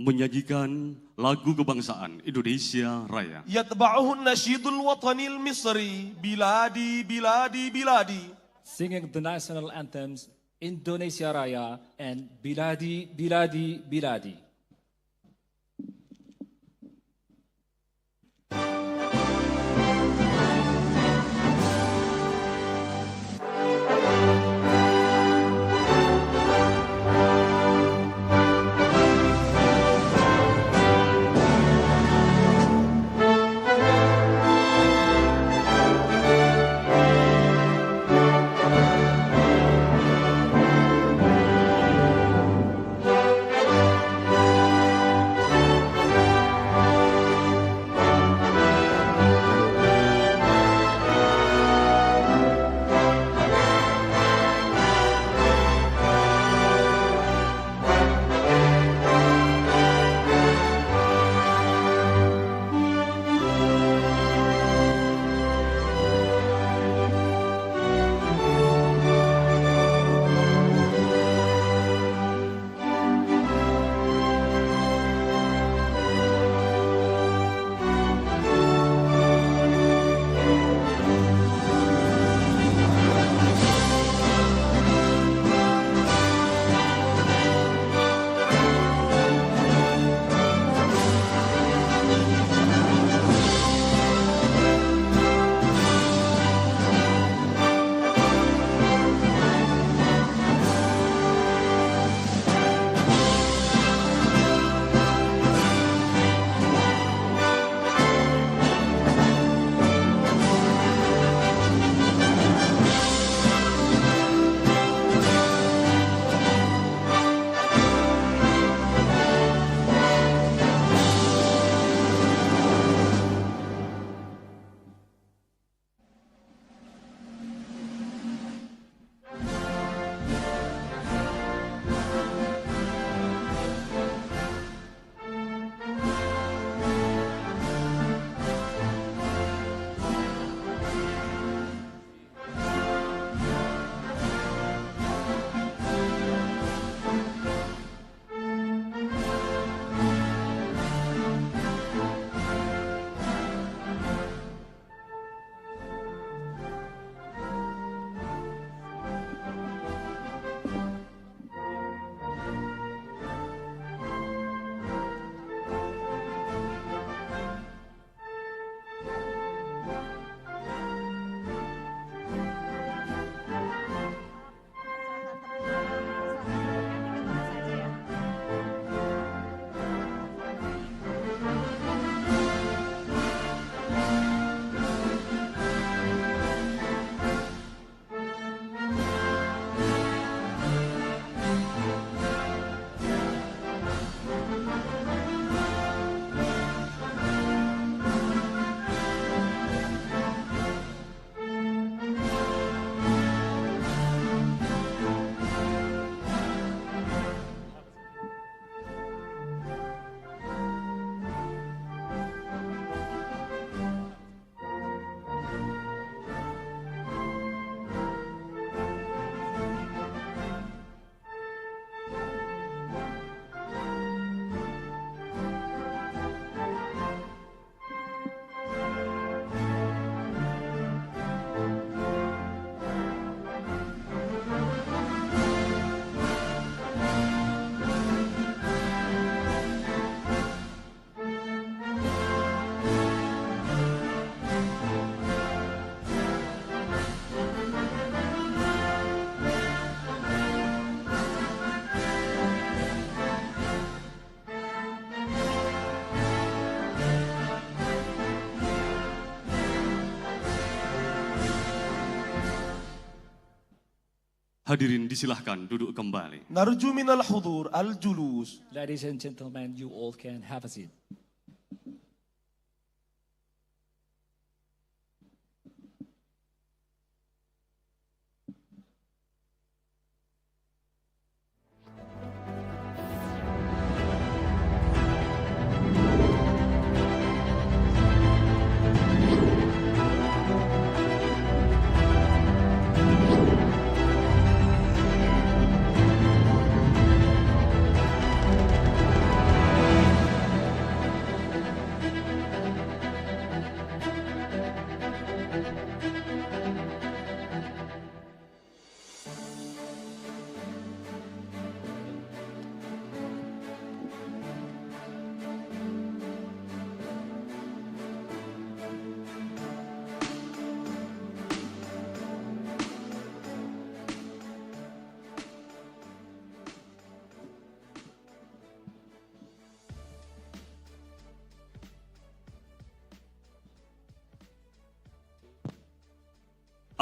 menyajikan lagu kebangsaan Indonesia Raya. يتبعه النشيد الوطني المصري بلادي بلادي بلادي. Singing the national anthems Indonesia Raya and Biladi Biladi Biladi. Hadirin disilahkan duduk kembali. نرجو من الحضور الجلوس. Ladies and gentlemen, you all can have a seat.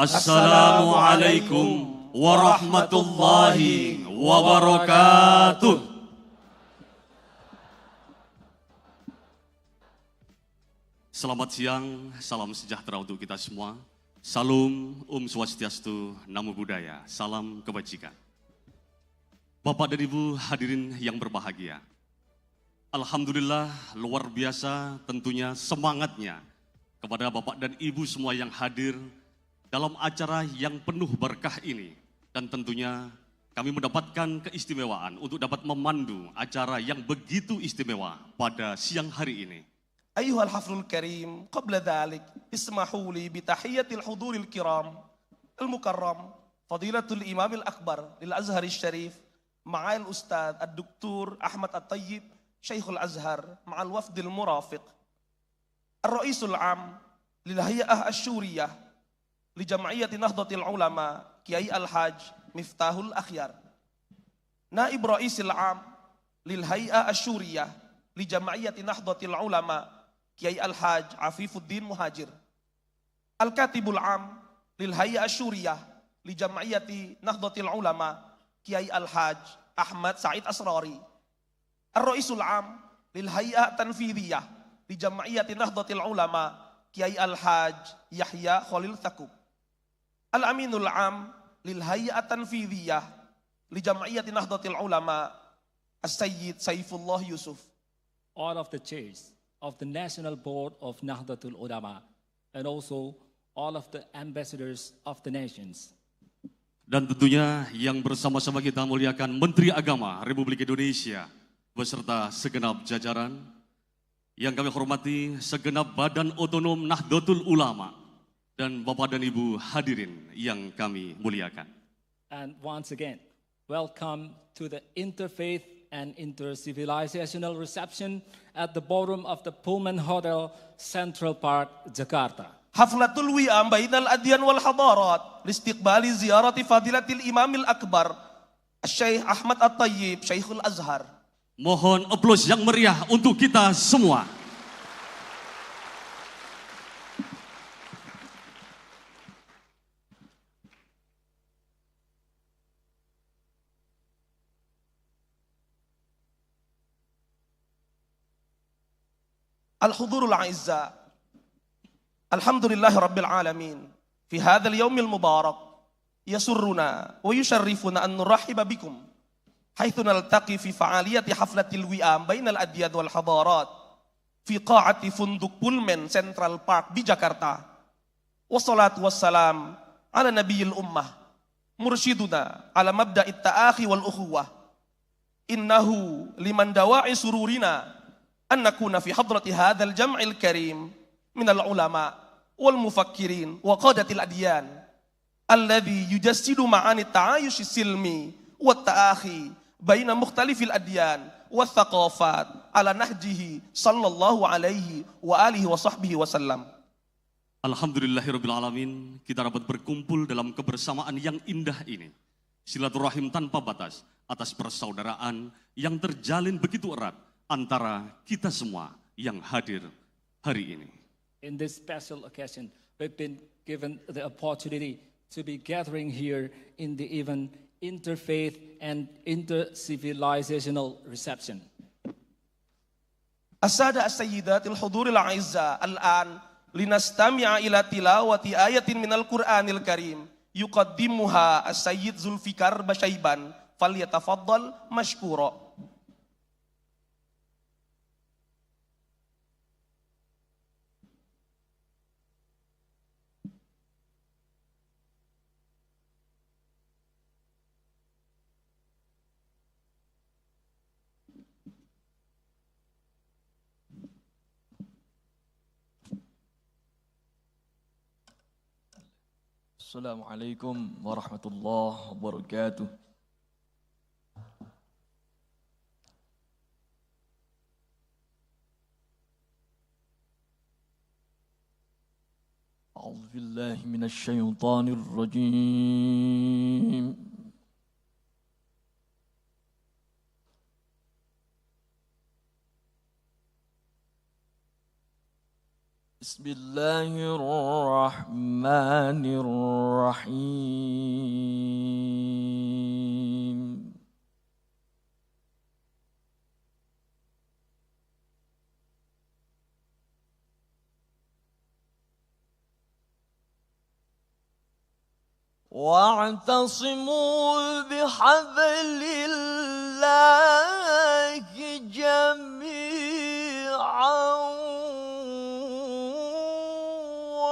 Assalamualaikum warahmatullahi wabarakatuh. Selamat siang, salam sejahtera untuk kita semua. Salam Swastiastu, Namo Buddhaya, salam kebajikan. Bapak dan Ibu hadirin yang berbahagia. Alhamdulillah luar biasa tentunya semangatnya kepada Bapak dan Ibu semua yang hadir dalam acara yang penuh berkah ini. Dan tentunya kami mendapatkan keistimewaan untuk dapat memandu acara yang begitu istimewa pada siang hari ini. أيها الحفل الكريم قبل ذلك اسمحوا لي بتحية الحضور الكرام المكرم فضيلة الإمام الأكبر للأزهر الشريف مع الأستاذ الدكتور أحمد الطيب شيخ الأزهر مع الوفد المرافق الرئيس العام للهيئة الشورية لجمعية نهضة العلماء كياي الحاج مفتاح الأخيار نائب رئيس العام للهيئة الشورية لجمعية نهضة العلماء كياي الحاج عفيف الدين مهاجر الكاتب العام للهيئة الشورية لجمعية نهضة العلماء كياي الحاج أحمد سعيد أسراري الرئيس العام للهيئة التنفيذية لجمعية نهضة العلماء كياي الحاج يحيى خليل ثقوب الأمين العام للهيئة التنفيذية لجمعية نهضة العلماء السيد سيف الله يوسف. All of the chairs of the National Board of Nahdlatul Ulama and also all of the ambassadors of the nations. Dan tentunya yang bersama-sama kita muliakan Menteri Agama Republik Indonesia beserta segenap jajaran, yang kami hormati segenap Badan Otonom Nahdlatul Ulama dan Bapak dan Ibu hadirin yang kami muliakan. And once again, welcome to the interfaith and intercivilizational reception at the ballroom of the Pullman Hotel, Central Park, Jakarta. حفلة الوئام بين الأديان والحضارات لاستقبال زيارة فضيلة الإمام الأكبر الشيخ أحمد الطيب شيخ الأزهر. Mohon aplaus yang meriah untuk kita semua. الحضور الأعزاء الحمد لله رب العالمين في هذا اليوم المبارك يسرنا ويشرفنا أن نرحب بكم حيث نلتقي في فعالية حفلة الوئام بين الأديان والحضارات في قاعة فندق بولمن سنترال بارك بجاكرتا والصلاة والسلام على نبي الأمة مرشدنا على مبدأ التآخي والأخوة إنه لمن دواعي سرورنا أن نكون في حضرة هذا الجمع الكريم من العلماء والمفكرين وقادة الأديان الذي يجسد معاني التعايش السلمي والتآخي بين مختلف الأديان والثقافات على نهجه صلى الله عليه وآله وصحبه وسلم. Alhamdulillahirrabbilalamin, kita dapat berkumpul dalam kebersamaan yang indah ini. Silaturahim tanpa batas atas persaudaraan yang terjalin begitu erat antara kita semua yang hadir hari ini. In this special occasion, we've been given the opportunity to be gathering here in the even interfaith and intercivilizational reception. السادة السيدات الحضور الأعزاء الآن لنستمع إلى تلاوة آية من القرآن الكريم يقدمها السيد ذوالفقار بشيبان فليتفضل مشكورا. Assalamualaikum warahmatullahi wabarakatuh. A'udzu billahi minasy syaithanir rajim. بسم الله الرحمن الرحيم واعتصموا بحبل الله جميعا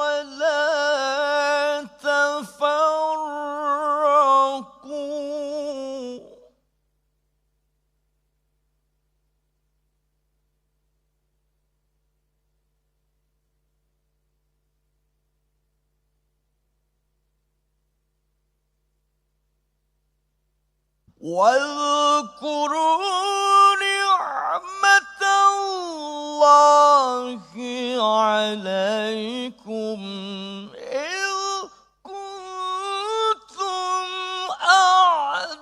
ولا تفرقوا واذكروا نعمة الله عليكم إذ كنتم أعداء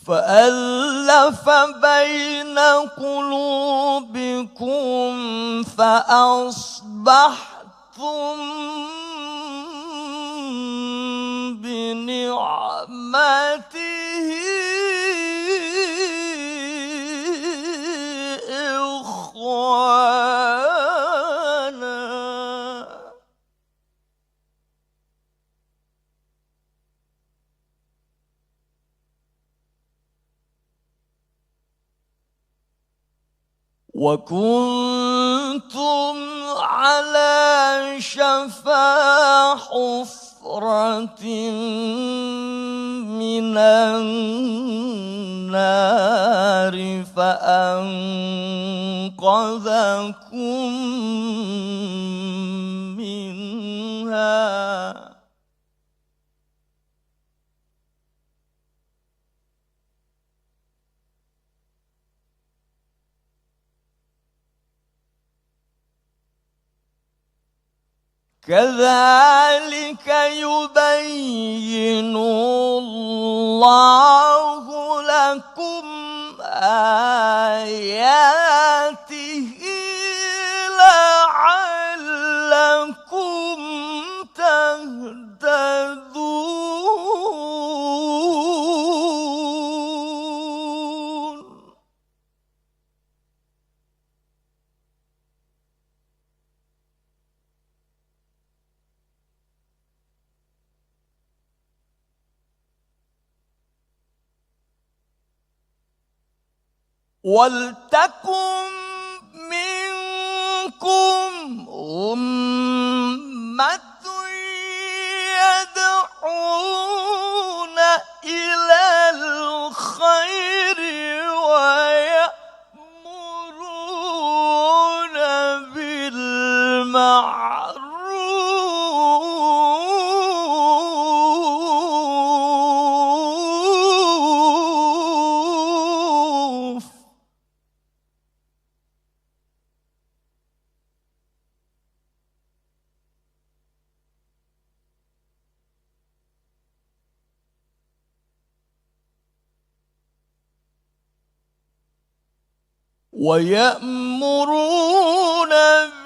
فألف بين قلوبكم فأصبحتم بنعمته إخوانا وكنتم على شفا حفرة من النار فأنقذكم منها كذلك يبين الله لكم آياته لعلكم تهتدون ولتكن منكم أمة يدعون إلى الخير ويأمرون بالمعروف ويأمرون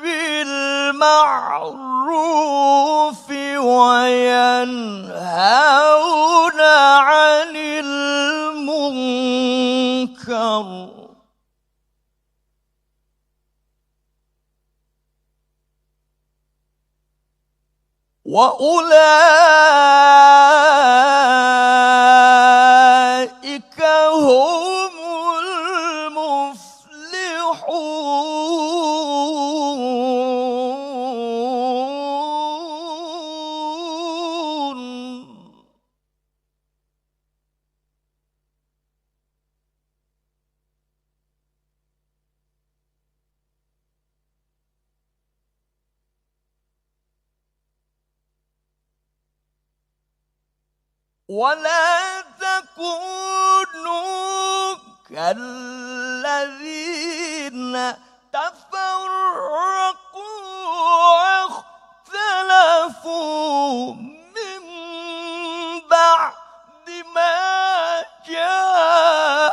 بالمعروف وينهون عن المنكر وأولئك هم المفلحون ولا تكونوا كالذين تفرقوا واختلفوا من بعد ما جاءهم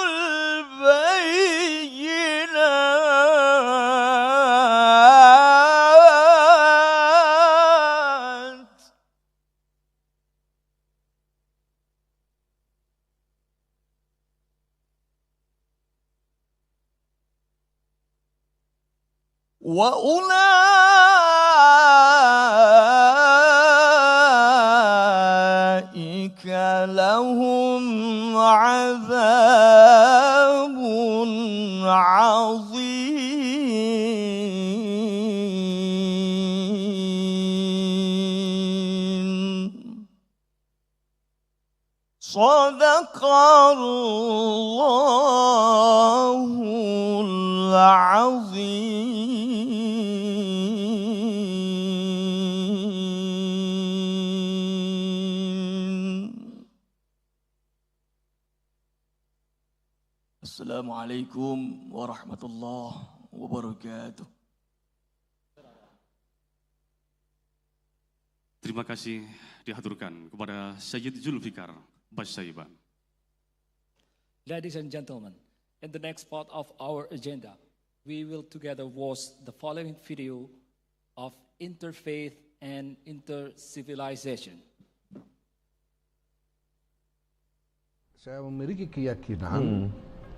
البينات وأولئك لهم عذاب عظيم صدق الله العظيم. Assalamualaikum warahmatullahi wabarakatuh. Terima kasih dihaturkan kepada Sayyid Zulfikar Basyaiban. Ladies and gentlemen, in the next part of our agenda, we will together watch the following video of interfaith and intercivilization. Saya memiliki keyakinan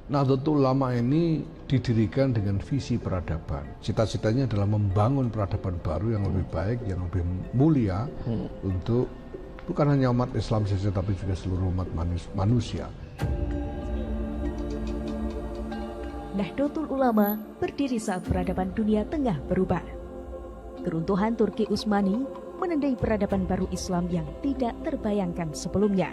Nahdlatul Ulama ini didirikan dengan visi peradaban. Cita-citanya adalah membangun peradaban baru yang lebih baik, yang lebih mulia untuk bukan hanya umat Islam saja tapi juga seluruh umat manusia. Nahdlatul Ulama berdiri saat peradaban dunia tengah berubah. Keruntuhan Turki Utsmani menandai peradaban baru Islam yang tidak terbayangkan sebelumnya.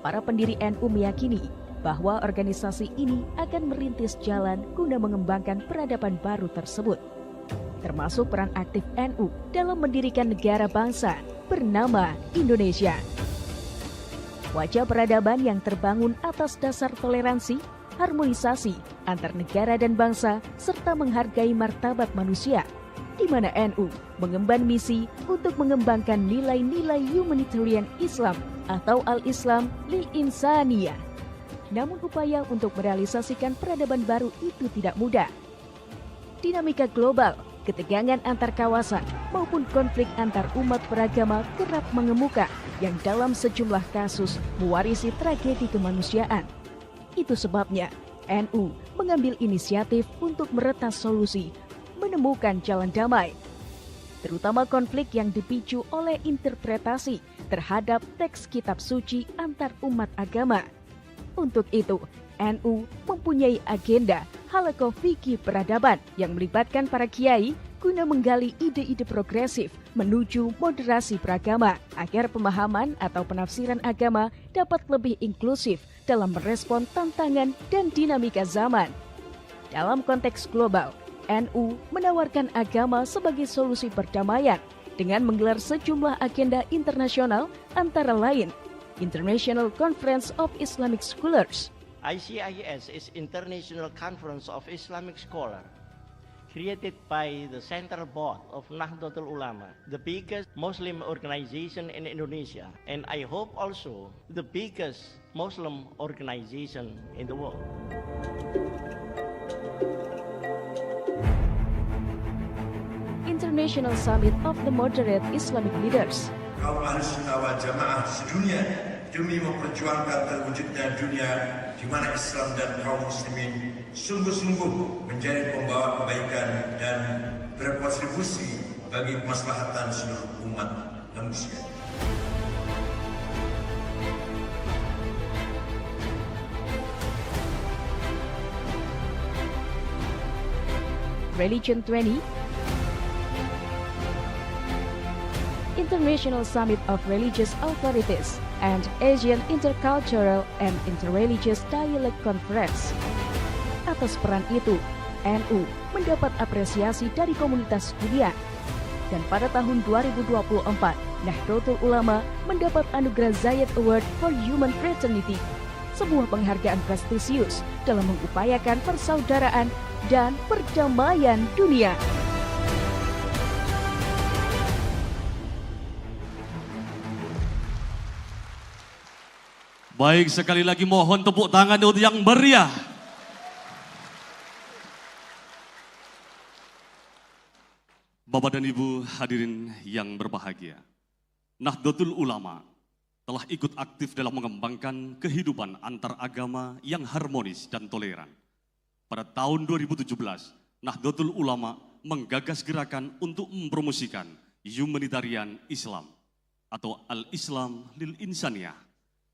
Para pendiri NU meyakini bahwa organisasi ini akan merintis jalan guna mengembangkan peradaban baru tersebut, termasuk peran aktif NU dalam mendirikan negara bangsa bernama Indonesia. Wajah peradaban yang terbangun atas dasar toleransi, harmonisasi antar negara dan bangsa, serta menghargai martabat manusia, di mana NU mengemban misi untuk mengembangkan nilai-nilai humanitarian Islam atau Al-Islam lil Insaniyah. Namun upaya untuk merealisasikan peradaban baru itu tidak mudah. Dinamika global, ketegangan antar kawasan, maupun konflik antar umat beragama kerap mengemuka yang dalam sejumlah kasus mewarisi tragedi kemanusiaan. Itu sebabnya NU mengambil inisiatif untuk meretas solusi, menemukan jalan damai, terutama konflik yang dipicu oleh interpretasi terhadap teks kitab suci antar umat agama. Untuk itu, NU mempunyai agenda Halaqah Fikih Peradaban yang melibatkan para kiai guna menggali ide-ide progresif menuju moderasi beragama agar pemahaman atau penafsiran agama dapat lebih inklusif dalam merespon tantangan dan dinamika zaman. Dalam konteks global, NU menawarkan agama sebagai solusi perdamaian dengan menggelar sejumlah agenda internasional antara lain International Conference of Islamic Scholars. ICIS is International Conference of Islamic Scholars, created by the Central Board of Nahdlatul Ulama, the biggest Muslim organization in Indonesia, and I hope also the biggest Muslim organization in the world. International Summit of the Moderate Islamic Leaders. Kaum Ahlussunnah wal Jamaah sedunia demi memperjuangkan terwujudnya dunia di mana Islam dan kaum muslimin sungguh-sungguh menjadi pembawa kebaikan dan berkontribusi bagi kemaslahatan seluruh umat manusia. Religion 20, International Summit of Religious Authorities, and Asian Intercultural and Interreligious Dialogue Conference. Atas peran itu, NU mendapat apresiasi dari komunitas dunia, Dan pada tahun 2024, Nahdlatul Ulama mendapat anugerah Zayed Award for Human Fraternity, sebuah penghargaan prestisius dalam mengupayakan persaudaraan dan perdamaian dunia. Baik, sekali lagi mohon tepuk tangan untuk yang meriah. Bapak dan Ibu hadirin yang berbahagia, Nahdlatul Ulama telah ikut aktif dalam mengembangkan kehidupan antar agama yang harmonis dan toleran. Pada tahun 2017, Nahdlatul Ulama menggagas gerakan untuk mempromosikan humanitarian Islam atau Al-Islam lil Insaniyah.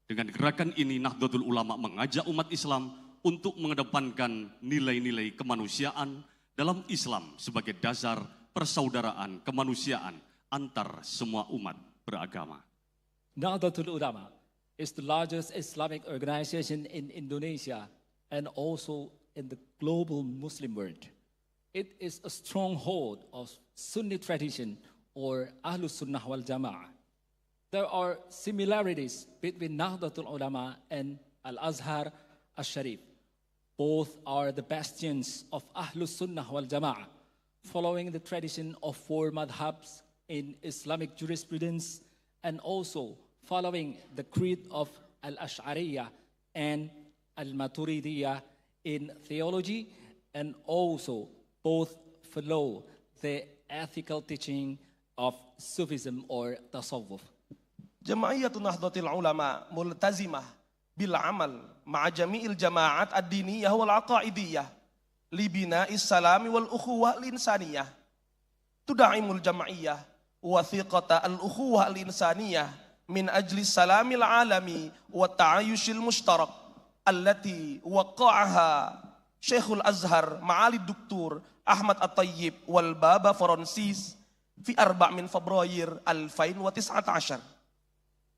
Dengan gerakan ini, Nahdlatul Ulama mengajak umat Islam untuk mengedepankan nilai-nilai kemanusiaan dalam Islam sebagai dasar persaudaraan kemanusiaan antar semua umat beragama. Nahdlatul Ulama is the largest Islamic organization in Indonesia and also in the global Muslim world. It is a stronghold of Sunni tradition or Ahlus Sunnah wal Jama'ah. There are similarities between Nahdlatul Ulama and Al-Azhar Al-Sharif. Both are the bastions of Ahlus Sunnah wal Jama'ah, following the tradition of four madhabs in Islamic jurisprudence and also following the creed of Al-Ash'ariyah and Al-Maturidiyah in theology, and also both follow the ethical teaching of Sufism or Tasawwuf. Jama'iyatun Nahdlatul Ulama multazimah bil amal ma'a jami'il jama'at ad-diniyah wal aqaidiyah li bina'is salami wal ukhuwah al-insaniyah. Tuda'imul jama'iyah wa thiqata al-ukhuwah al-insaniyah min ajli salamil alami wa ta'ayushil mushtarak allati waqa'aha Syekhul Azhar Ma'ali Duktur Ahmad At-Tayyib wal Baba Francis fi 4 min Februari 2019.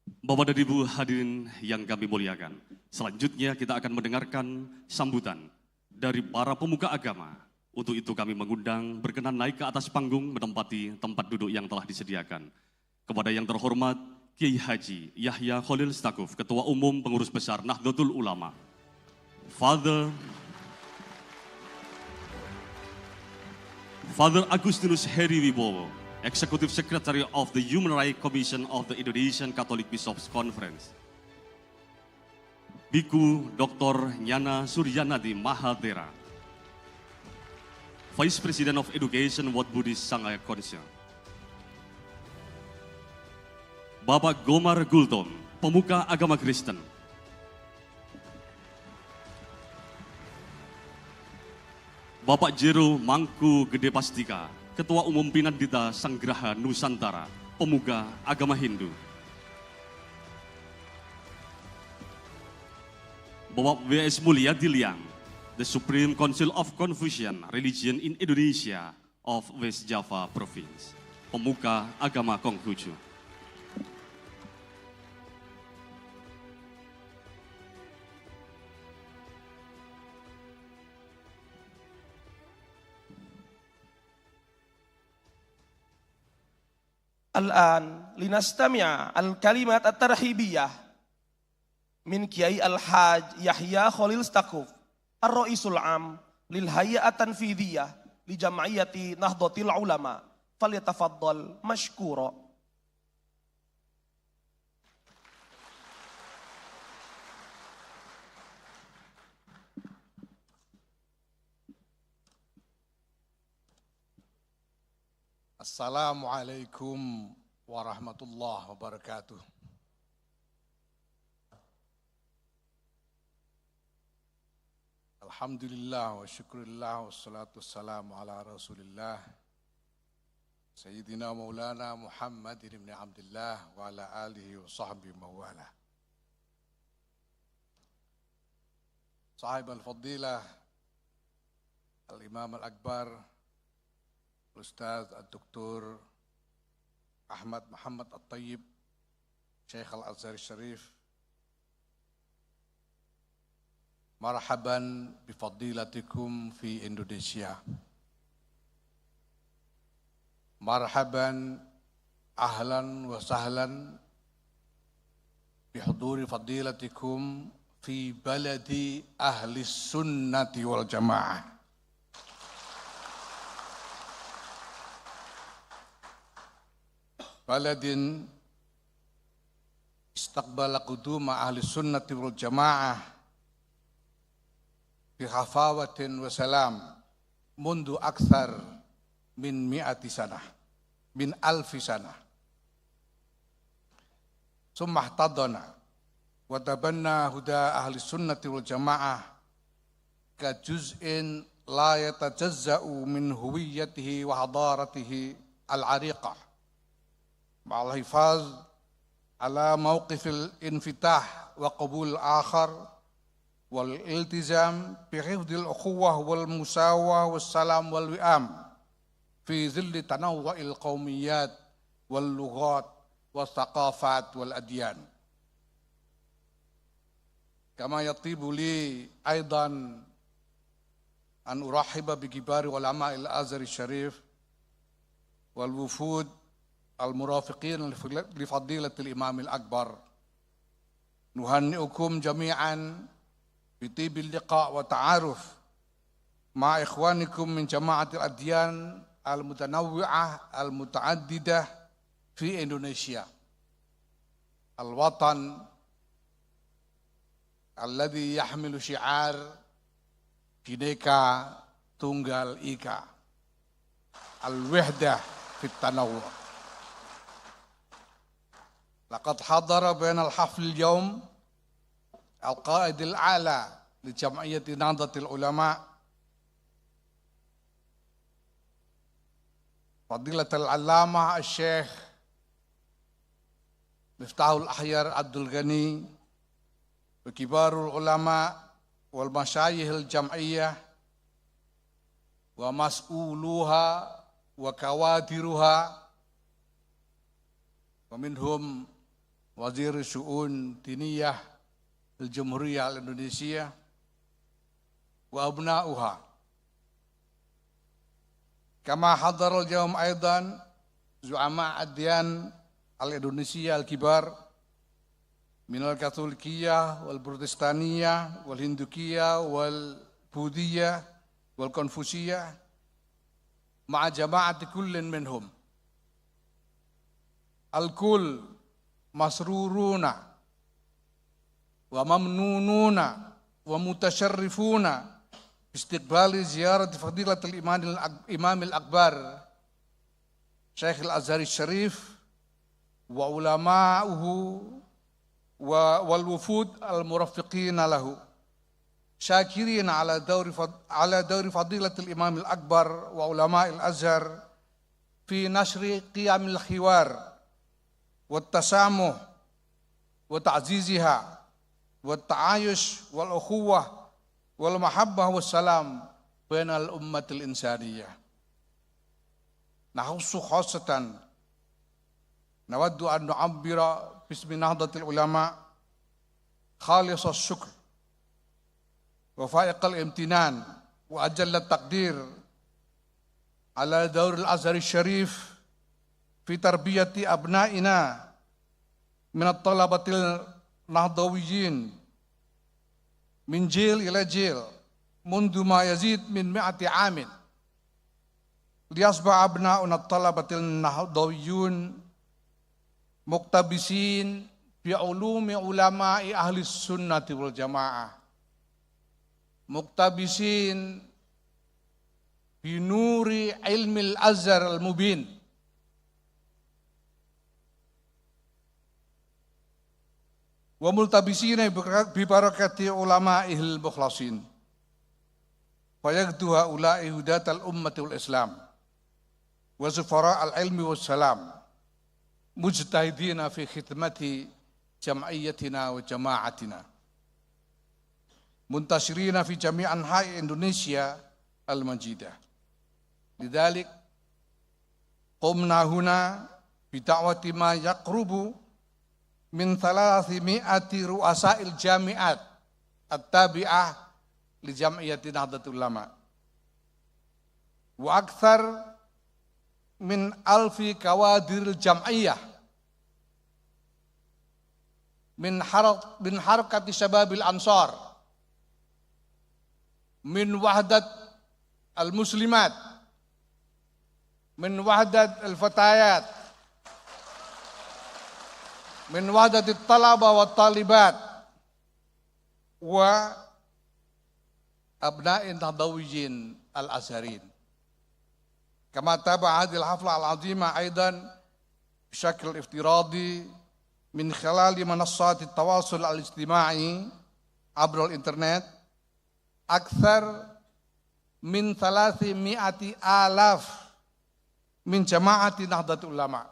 Bapak dan Ibu hadirin yang kami muliakan, selanjutnya kita akan mendengarkan sambutan dari para pemuka agama. Untuk itu kami mengundang berkenan naik ke atas panggung menempati tempat duduk yang telah disediakan. Kepada yang terhormat Kiai Haji Yahya Khalil Stakuf, Ketua Umum Pengurus Besar Nahdlatul Ulama. Father Agustinus Heri Wibowo, Executive Secretary of the Human Rights Commission of the Indonesian Catholic Bishops Conference. Biku Dr. Nyana Suryanadi Mahathira, Vice President of Education World Buddhist Sangha Council. Bapak Gomar Gultom, Pemuka Agama Kristen. Bapak Jero Mangku Gede Pastika, Ketua Umum Pinandita Sanggraha Nusantara, Pemuka Agama Hindu. Bapak W.S. Mulyadi Liang, the Supreme Council of Confucian Religion in Indonesia of West Java Province, Pemuka Agama Konghucu. Al-an linastami'a al-kalimat at-tarhibiyah min Kiai Al-Haj Yahya Khalil Stakuf, Ar-Ra'isul Am lil Hay'at Tanfidhiyah li Jam'iyyati Nahdlatul Ulama. Falyatafaddal mashkura. Assalamualaikum warahmatullahi wabarakatuh. Alhamdulillah wa syukurillah wa salatu wassalamu ala rasulillah Sayyidina Maulana Muhammad ibn Abdullah wa ala alihi wa sahbihi mawala. Sahib al-Fadilah Al-Imam Al-Akbar Ustaz Dr. Ahmad Muhammad At-Tayyib, Syekh Al-Azhar Syarif. Marhaban bifadilatikum fi Indonesia. Marhaban, ahlan wa sahlan bihuduri fadilatikum fi baladi ahli sunnati wal jamaah. Baladin istaqbala quduma ahli sunnati wal jamaah bi khafawatin wa salam mundu akthar min mi'ati sanah, min alfi sanah. Summa ihtadana wa tabanna huda ahli sunnati wal jamaah ka juz'in la yatajazza'u min huwiyatihi wa hadaratihi al-ariqah ma'al hifaz ala mawqifil infitah wa qabul akhar wal iltizam bi hifdil ukhuwah wal musawah was salam wal wi'am fi zilli tanawwa'il qawmiyat wal lughat was thaqafat wal adyan. Kama yatibu li aidan an urahiba bi kibari ulama al-Azhar al-Sharif wal wufud al-murafiqin li fadilatil Imam al-Akbar. Nuhanni'ukum jami'an bi tibil liqa' wa ta'aruf ma ikhwanikum min jama'atil adyan al-mutanawwi'ah al-muta'addidah fi Indonesia. Al-watan alladhi yahmilu syi'ar Bhinneka Tunggal Ika. Al-wahdah fit tanawwu'. Laqad hadara baina al-hafl al-yawm al-qa'id al-a'la li jam'iyyati Nahdlatul Ulama Fadilatul Allamah Al-Syekh Miftahul Ahyar Abdul Ghani wa kibarul ulama wal masyayikh al-jam'iyyah wa mas'uluha wa kawadiruha wa minhum Wazir Syu'un Diniyah al-Jumhuriyah al-Indonesia wa abna'uha. Kama hadar al-yawm aidan zu'ama adyan al-Indonesia al-kibar min al-Katolikiyah wal-Protestaniyah wal-Hindukiyah wal-Budiyah wal-Konfusiyah ma'a jama'ati kullin minhum. Al-kull masruruna wa mamnununa wa mutasyarrifuna istiqbali ziyarat fadilatul Imam al-Akbar Syekh al-Azhar al-Sharif wa ulama'uhu wal wufud al-murafiqina lahu syakirin ala dawri fadilatul Imam al-Akbar wa ulama' al-Azhar fi nashri qiyamil khiwar wa tasamuh wa ta'ziziha wa ta'ayush wal ukhuwah wal mahabbah wassalam bainal ummatil insaniyah. Nahussu khasatan nawaddu an nu'abbira bismi Nahdlatul Ulama khalis as-syukr wa fa'iq al-imtinan wa ajall at-taqdir ala dawr al-Azhar al-Sharif fi tarbiyati abna'ina min at-talabatil nahdawiyyin min jil ila jil mundu ma yazid min mi'ati amin liyasba abna'una at-talabatil nahdawiyyun muktabisin bi ulumi ulama'i ahli sunnati wal jamaah muktabisin bi nuri ilmil azhar al-mubin wa multabisina bi barakati ulama'ihil mukhlasin fayagdu haula'i hudatal ummati wal islam wa zufara al-ilmi was salam mujtahidina fi khidmati jam'iyyatina wa jama'atina muntashirina fi jami' anha'i Indonesia al-majidah. Lidzalik qumna huna bi da'wati ma yaqrubu min 300 ru'asa'il jami'at at-tabi'ah li jam'iyyati Nahdlatul Ulama wa akthar min alfi kawadiril jam'iyah min harakati syababil ansar min wahdat al-muslimat min wahdat al-fatayat min wahdat al-talaba wa talibat wa abna'in tadawijin al-azharin. Kama taba hadhihi al-hafla al-azima aidan bishakl iftiradi min khilali manassat at-tawasul al-ijtima'i abra al-internet akthar min 300,000 min jama'ati Nahdlatul Ulama.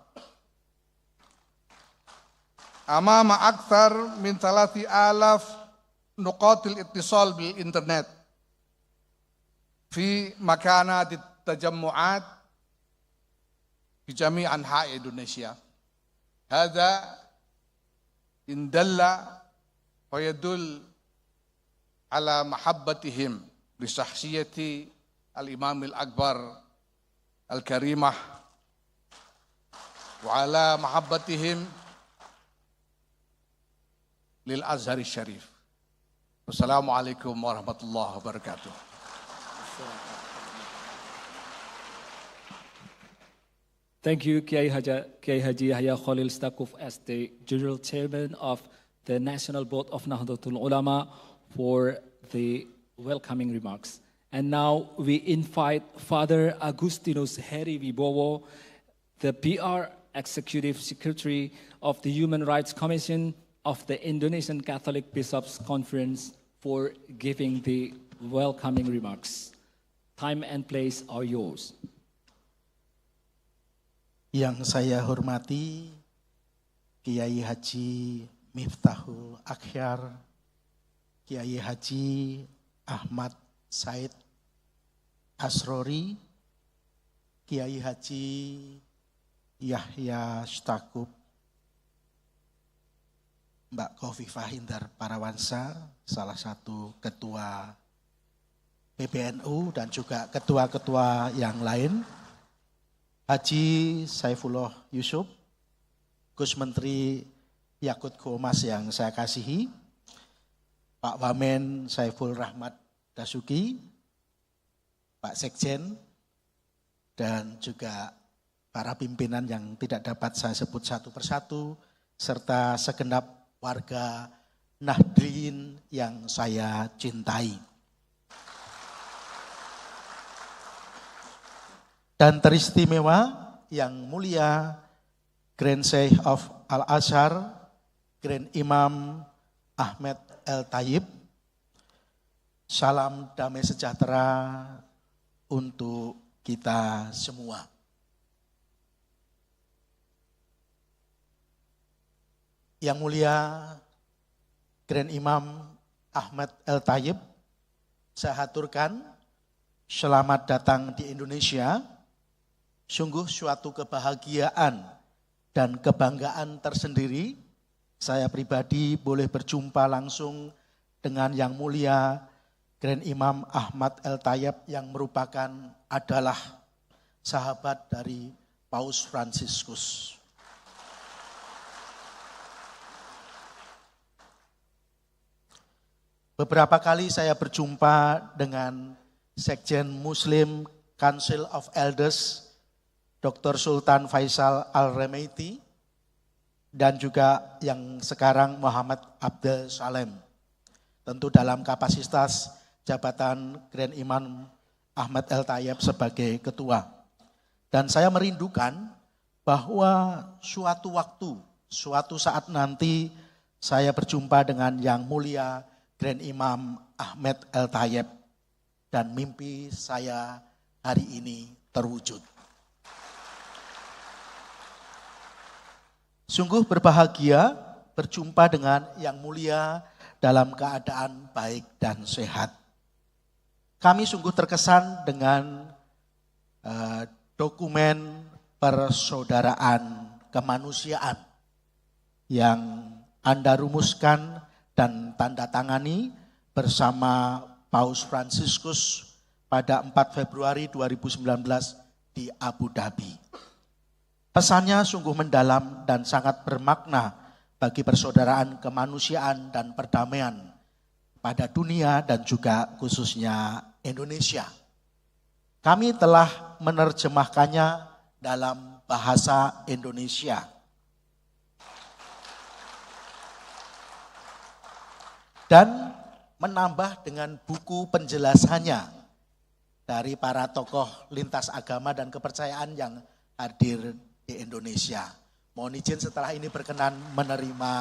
Amama akthar min 3,000 nuqatil ittisal bil internet fi makanat tajammu'at fi jami' anha'i Indonesia. Hadza indalla wa yadul ala mahabbatihim li syakhsiyati al-Imam al-Akbar al-Karimah wa ala mahabbatihim lil Azhar Syarif. Wassalamualaikum warahmatullahi wabarakatuh. Thank you, Kiai Haji Yahya Khalil Stakuf, as the General Chairman of the National Board of Nahdlatul Ulama, for the welcoming remarks. And now we invite Father Agustinus Heri Wibowo, the PR Executive Secretary of the Human Rights Commission of the Indonesian Catholic Bishops' Conference, for giving the welcoming remarks. Time and place are yours. Yang saya hormati Kiai Haji Miftahul Akhyar, Kiai Haji Ahmad Said Asrori, Kiai Haji Yahya Stakuf, Mbak Khofifah Indar Parawansa, salah satu ketua PBNU dan juga ketua-ketua yang lain, Haji Saifullah Yusuf, Gus Menteri Yakut Komas yang saya kasihi, Pak Wamen Saiful Rahmat Dasuki, Pak Sekjen, dan juga para pimpinan yang tidak dapat saya sebut satu persatu, serta segenap warga Nahdlin yang saya cintai. Dan teristimewa yang mulia Grand Sheikh of Al-Azhar, Grand Imam Ahmed El-Tayyib, salam damai sejahtera untuk kita semua. Yang mulia Grand Imam Ahmed El-Tayyib, saya haturkan selamat datang di Indonesia. Sungguh suatu kebahagiaan dan kebanggaan tersendiri. Saya pribadi boleh berjumpa langsung dengan yang mulia Grand Imam Ahmad El-Tayyib yang adalah sahabat dari Paus Fransiskus. Beberapa kali saya berjumpa dengan Sekjen Muslim Council of Elders, Dr. Sultan Faisal Al-Remaiti, dan juga yang sekarang Muhammad Abdul Salem. Tentu dalam kapasitas jabatan Grand Imam Ahmad El-Tayyib sebagai ketua. Dan saya merindukan bahwa suatu waktu, suatu saat nanti saya berjumpa dengan yang mulia Grand Imam Ahmad El-Tayyib, dan mimpi saya hari ini terwujud. Sungguh berbahagia berjumpa dengan yang mulia dalam keadaan baik dan sehat. Kami sungguh terkesan dengan dokumen persaudaraan kemanusiaan yang Anda rumuskan dan tanda tangani bersama Paus Fransiskus pada 4 Februari 2019 di Abu Dhabi. Pesannya sungguh mendalam dan sangat bermakna bagi persaudaraan kemanusiaan dan perdamaian pada dunia dan juga khususnya Indonesia. Kami telah menerjemahkannya dalam bahasa Indonesia. Dan menambah dengan buku penjelasannya dari para tokoh lintas agama dan kepercayaan yang hadir di Indonesia. Mohon izin setelah ini berkenan menerima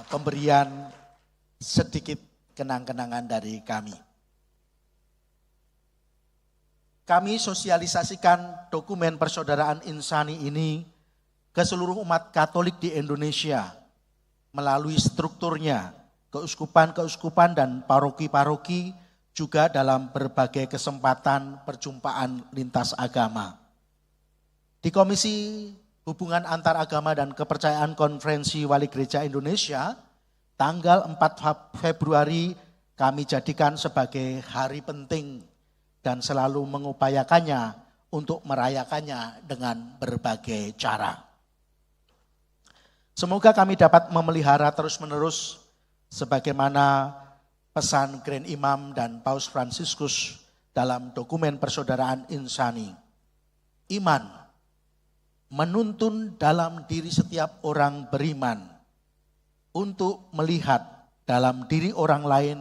pemberian sedikit kenang-kenangan dari kami. Kami sosialisasikan dokumen persaudaraan insani ini ke seluruh umat Katolik di Indonesia melalui strukturnya, keuskupan-keuskupan dan paroki-paroki, juga dalam berbagai kesempatan perjumpaan lintas agama. Di Komisi Hubungan Antar Agama dan Kepercayaan Konferensi Wali Gereja Indonesia, tanggal 4 Februari kami jadikan sebagai hari penting dan selalu mengupayakannya untuk merayakannya dengan berbagai cara. Semoga kami dapat memelihara terus-menerus sebagaimana pesan Grand Imam dan Paus Fransiskus dalam dokumen persaudaraan insani. Iman menuntun dalam diri setiap orang beriman untuk melihat dalam diri orang lain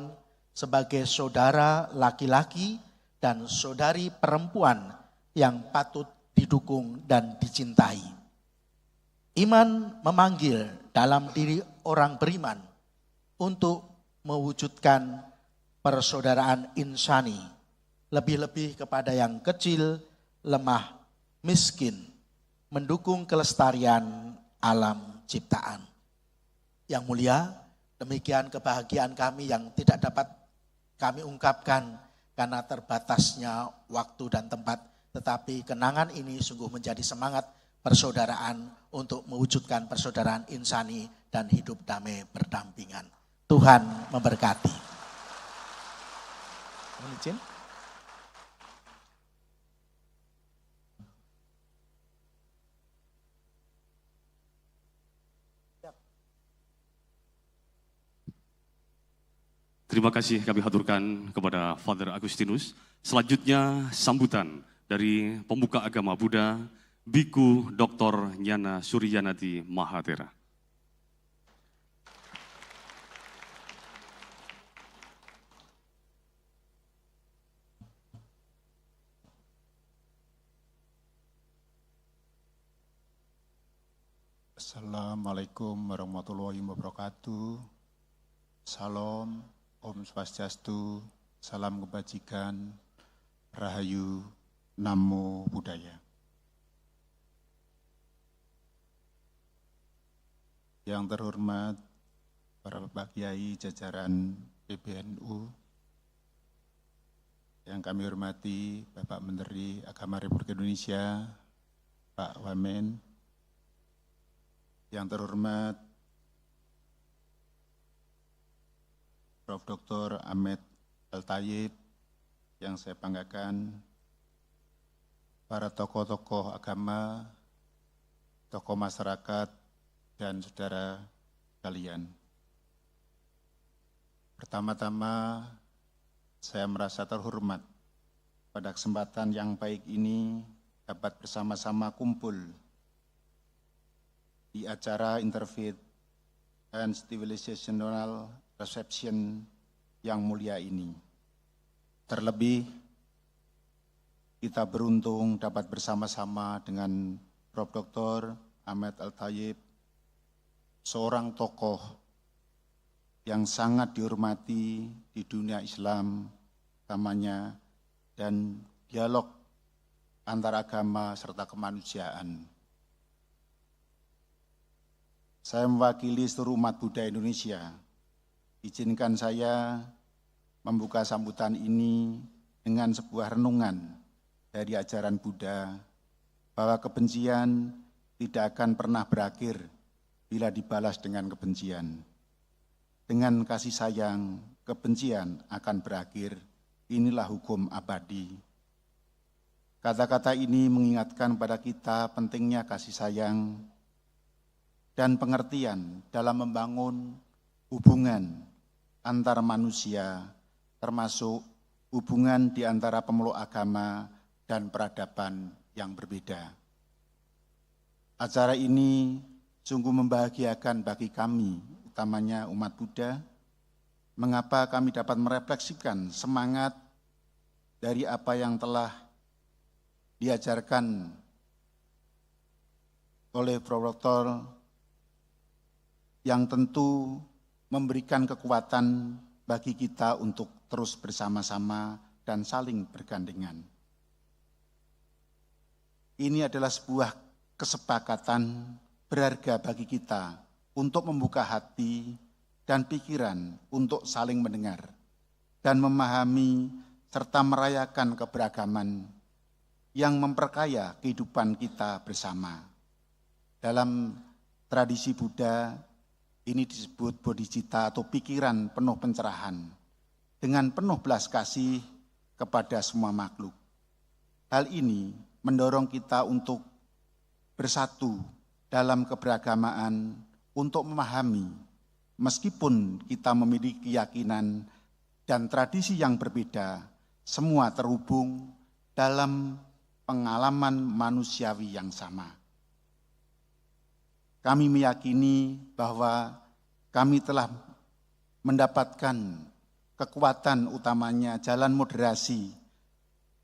sebagai saudara laki-laki dan saudari perempuan yang patut didukung dan dicintai. Iman memanggil dalam diri orang beriman untuk mewujudkan persaudaraan insani, lebih-lebih kepada yang kecil, lemah, miskin, mendukung kelestarian alam ciptaan. Yang mulia, demikian kebahagiaan kami yang tidak dapat kami ungkapkan karena terbatasnya waktu dan tempat, tetapi kenangan ini sungguh menjadi semangat persaudaraan untuk mewujudkan persaudaraan insani dan hidup damai berdampingan. Tuhan memberkati. Mohon izin. Terima kasih kami haturkan kepada Father Agustinus. Selanjutnya sambutan dari pemuka agama Buddha, Biku Dr. Nyana Suryanati Mahathera. Assalamualaikum warahmatullahi wabarakatuh. Salam, Om Swastiastu, salam kebajikan, Rahayu, Namo Buddhaya. Yang terhormat para Bapak Kiai jajaran PBNU, yang kami hormati Bapak Menteri Agama Republik Indonesia, Pak Wamen, yang terhormat Prof. Dr. Ahmed Al-Tayyib, yang saya banggakan, para tokoh-tokoh agama, tokoh masyarakat, dan saudara kalian. Pertama-tama, saya merasa terhormat pada kesempatan yang baik ini dapat bersama-sama kumpul di acara Interfaith and Civilizational Reception yang mulia ini. Terlebih, kita beruntung dapat bersama-sama dengan Prof. Dr. Ahmed Al-Tayyib, seorang tokoh yang sangat dihormati di dunia Islam utamanya dan dialog antar agama serta kemanusiaan. Saya mewakili seluruh umat Buddha Indonesia. Izinkan saya membuka sambutan ini dengan sebuah renungan dari ajaran Buddha bahwa kebencian tidak akan pernah berakhir bila dibalas dengan kebencian. Dengan kasih sayang, kebencian akan berakhir. Inilah hukum abadi. Kata-kata ini mengingatkan pada kita pentingnya kasih sayang dan pengertian dalam membangun hubungan antar manusia, termasuk hubungan di antara pemeluk agama dan peradaban yang berbeda. Acara ini sungguh membahagiakan bagi kami, utamanya umat Buddha, mengapa kami dapat merefleksikan semangat dari apa yang telah diajarkan oleh Prof. yang tentu memberikan kekuatan bagi kita untuk terus bersama-sama dan saling bergandengan. Ini adalah sebuah kesepakatan berharga bagi kita untuk membuka hati dan pikiran untuk saling mendengar dan memahami serta merayakan keberagaman yang memperkaya kehidupan kita bersama. Dalam tradisi Buddha, ini disebut bodhicitta atau pikiran penuh pencerahan, dengan penuh belas kasih kepada semua makhluk. Hal ini mendorong kita untuk bersatu dalam keberagamaan untuk memahami, meskipun kita memiliki keyakinan dan tradisi yang berbeda, semua terhubung dalam pengalaman manusiawi yang sama. Kami meyakini bahwa kami telah mendapatkan kekuatan utamanya jalan moderasi,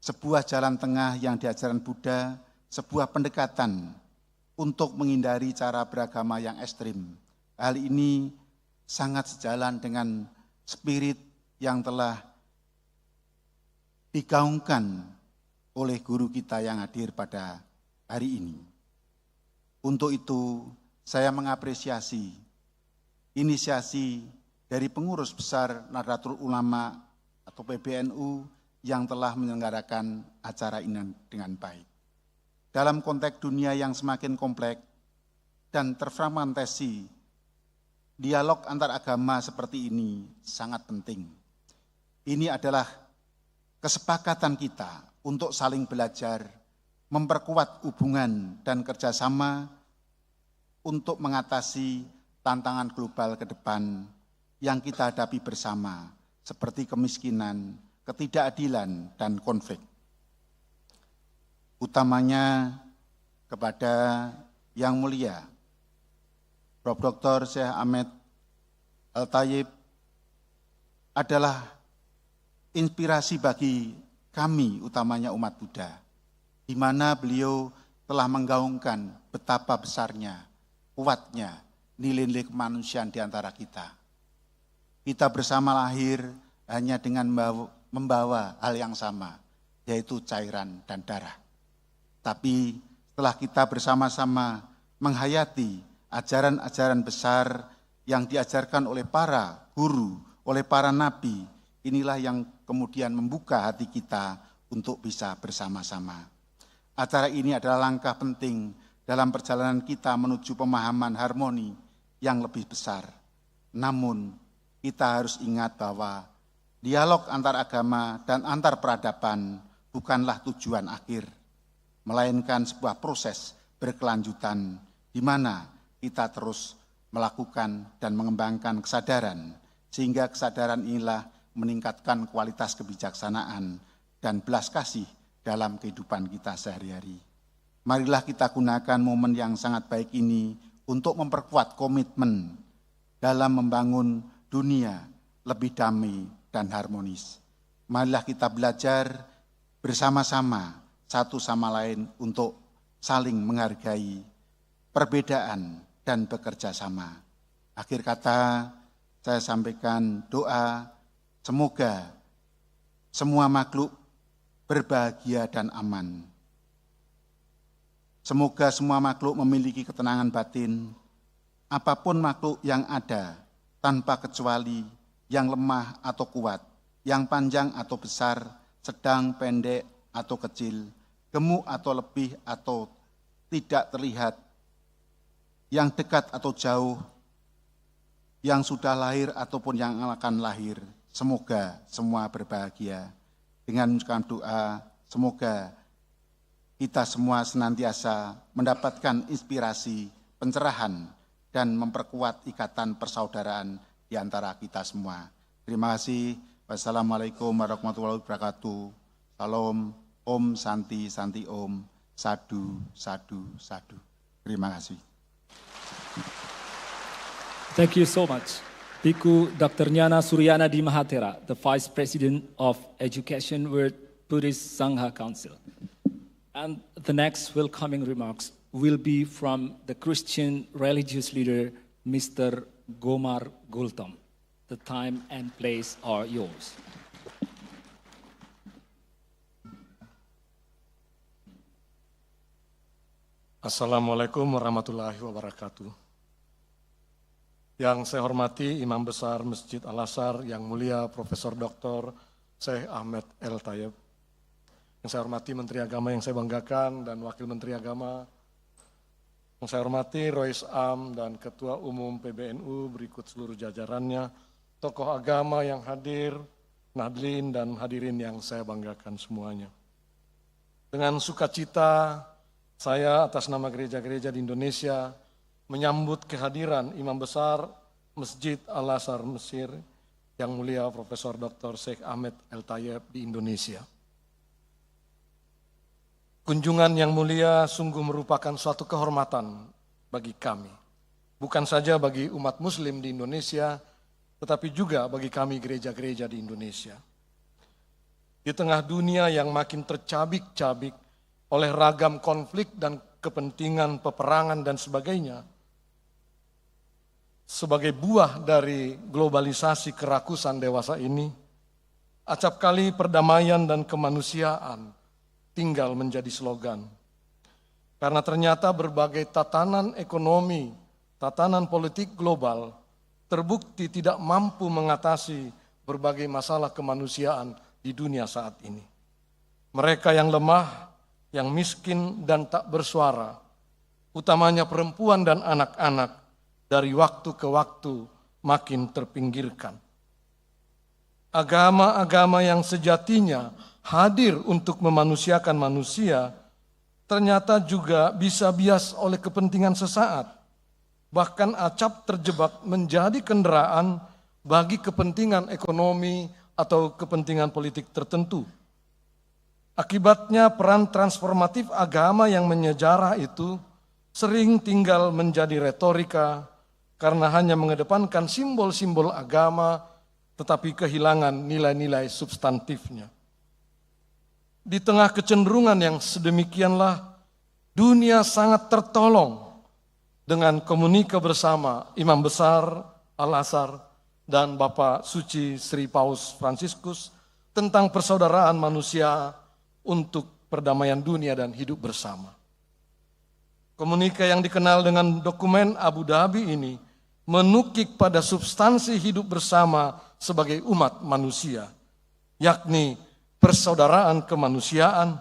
sebuah jalan tengah yang diajarkan Buddha, sebuah pendekatan untuk menghindari cara beragama yang ekstrim. Hal ini sangat sejalan dengan spirit yang telah digaungkan oleh guru kita yang hadir pada hari ini. Untuk itu, saya mengapresiasi inisiasi dari pengurus besar Nahdlatul Ulama atau PBNU yang telah menyelenggarakan acara ini dengan baik. Dalam konteks dunia yang semakin kompleks dan terfragmentasi, dialog antar agama seperti ini sangat penting. Ini adalah kesepakatan kita untuk saling belajar, memperkuat hubungan dan kerjasama untuk mengatasi tantangan global ke depan yang kita hadapi bersama, seperti kemiskinan, ketidakadilan, dan konflik. Utamanya kepada Yang Mulia Prof. Dr. Syekh Ahmed Al-Tayib adalah inspirasi bagi kami, utamanya umat Buddha, di mana beliau telah menggaungkan betapa besarnya, kuatnya nilai-nilai kemanusiaan di antara kita. Kita bersama lahir hanya dengan membawa hal yang sama, yaitu cairan dan darah. Tapi setelah kita bersama-sama menghayati ajaran-ajaran besar yang diajarkan oleh para guru, oleh para nabi, inilah yang kemudian membuka hati kita untuk bisa bersama-sama. Acara ini adalah langkah penting dalam perjalanan kita menuju pemahaman harmoni yang lebih besar. Namun, kita harus ingat bahwa dialog antar agama dan antar peradaban bukanlah tujuan akhir, melainkan sebuah proses berkelanjutan di mana kita terus melakukan dan mengembangkan kesadaran, sehingga kesadaran inilah meningkatkan kualitas kebijaksanaan dan belas kasih dalam kehidupan kita sehari-hari. Marilah kita gunakan momen yang sangat baik ini untuk memperkuat komitmen dalam membangun dunia lebih damai dan harmonis. Marilah kita belajar bersama-sama satu sama lain untuk saling menghargai perbedaan dan bekerja sama. Akhir kata, saya sampaikan doa, semoga semua makhluk berbahagia dan aman. Semoga semua makhluk memiliki ketenangan batin, apapun makhluk yang ada, tanpa kecuali yang lemah atau kuat, yang panjang atau besar, sedang, pendek atau kecil, gemuk atau lebih atau tidak terlihat, yang dekat atau jauh, yang sudah lahir ataupun yang akan lahir. Semoga semua berbahagia. Dengan mengucapkan doa, semoga kita semua senantiasa mendapatkan inspirasi, pencerahan, dan memperkuat ikatan persaudaraan di antara kita semua. Terima kasih. Wassalamualaikum warahmatullahi wabarakatuh. Salam, Om Santi, Santi Om, Sadu, Sadu, Sadu. Terima kasih. Thank you so much. Bhikkhu Dr. Jnana Suryana Di Mahatera, the Vice President of Education World Buddhist Sangha Council. And the next welcoming remarks will be from the Christian religious leader, Mr. Gomar Gultom. The time and place are yours. Assalamualaikum warahmatullahi wabarakatuh. Yang saya hormati Imam Besar Masjid Al-Azhar yang mulia Profesor Dr. Syekh Ahmed El Tayeb. Yang saya hormati Menteri Agama yang saya banggakan dan Wakil Menteri Agama. Yang saya hormati Rois Am dan Ketua Umum PBNU berikut seluruh jajarannya, tokoh agama yang hadir, Nadlin dan hadirin yang saya banggakan semuanya. Dengan sukacita, saya atas nama gereja-gereja di Indonesia menyambut kehadiran Imam Besar Masjid Al-Azhar Mesir yang mulia Profesor Dr. Syekh Ahmed El Tayeb di Indonesia. Kunjungan yang mulia sungguh merupakan suatu kehormatan bagi kami, bukan saja bagi umat muslim di Indonesia, tetapi juga bagi kami gereja-gereja di Indonesia. Di tengah dunia yang makin tercabik-cabik oleh ragam konflik dan kepentingan peperangan dan sebagainya, sebagai buah dari globalisasi kerakusan dewasa ini, acapkali perdamaian dan kemanusiaan tinggal menjadi slogan. Karena ternyata berbagai tatanan ekonomi, tatanan politik global terbukti tidak mampu mengatasi berbagai masalah kemanusiaan di dunia saat ini. Mereka yang lemah, yang miskin dan tak bersuara, utamanya perempuan dan anak-anak, dari waktu ke waktu makin terpinggirkan. Agama-agama yang sejatinya hadir untuk memanusiakan manusia, ternyata juga bisa bias oleh kepentingan sesaat. Bahkan acap terjebak menjadi kendaraan bagi kepentingan ekonomi atau kepentingan politik tertentu. Akibatnya peran transformatif agama yang menyejarah itu sering tinggal menjadi retorika karena hanya mengedepankan simbol-simbol agama tetapi kehilangan nilai-nilai substantifnya. Di tengah kecenderungan yang sedemikianlah, dunia sangat tertolong dengan komunika bersama Imam Besar Al-Azhar dan Bapak Suci Sri Paus Fransiskus tentang persaudaraan manusia untuk perdamaian dunia dan hidup bersama. Komunika yang dikenal dengan dokumen Abu Dhabi ini menukik pada substansi hidup bersama sebagai umat manusia, yakni persaudaraan kemanusiaan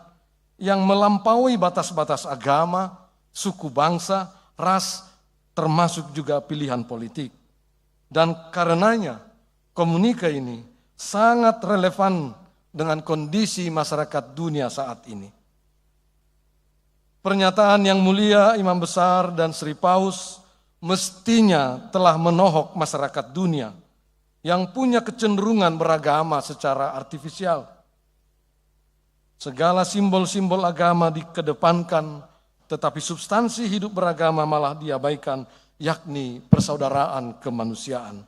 yang melampaui batas-batas agama, suku bangsa, ras, termasuk juga pilihan politik. Dan karenanya komunika ini sangat relevan dengan kondisi masyarakat dunia saat ini. Pernyataan yang mulia Imam Besar dan Sri Paus mestinya telah menohok masyarakat dunia yang punya kecenderungan beragama secara artifisial. Segala simbol-simbol agama dikedepankan, tetapi substansi hidup beragama malah diabaikan, yakni persaudaraan kemanusiaan.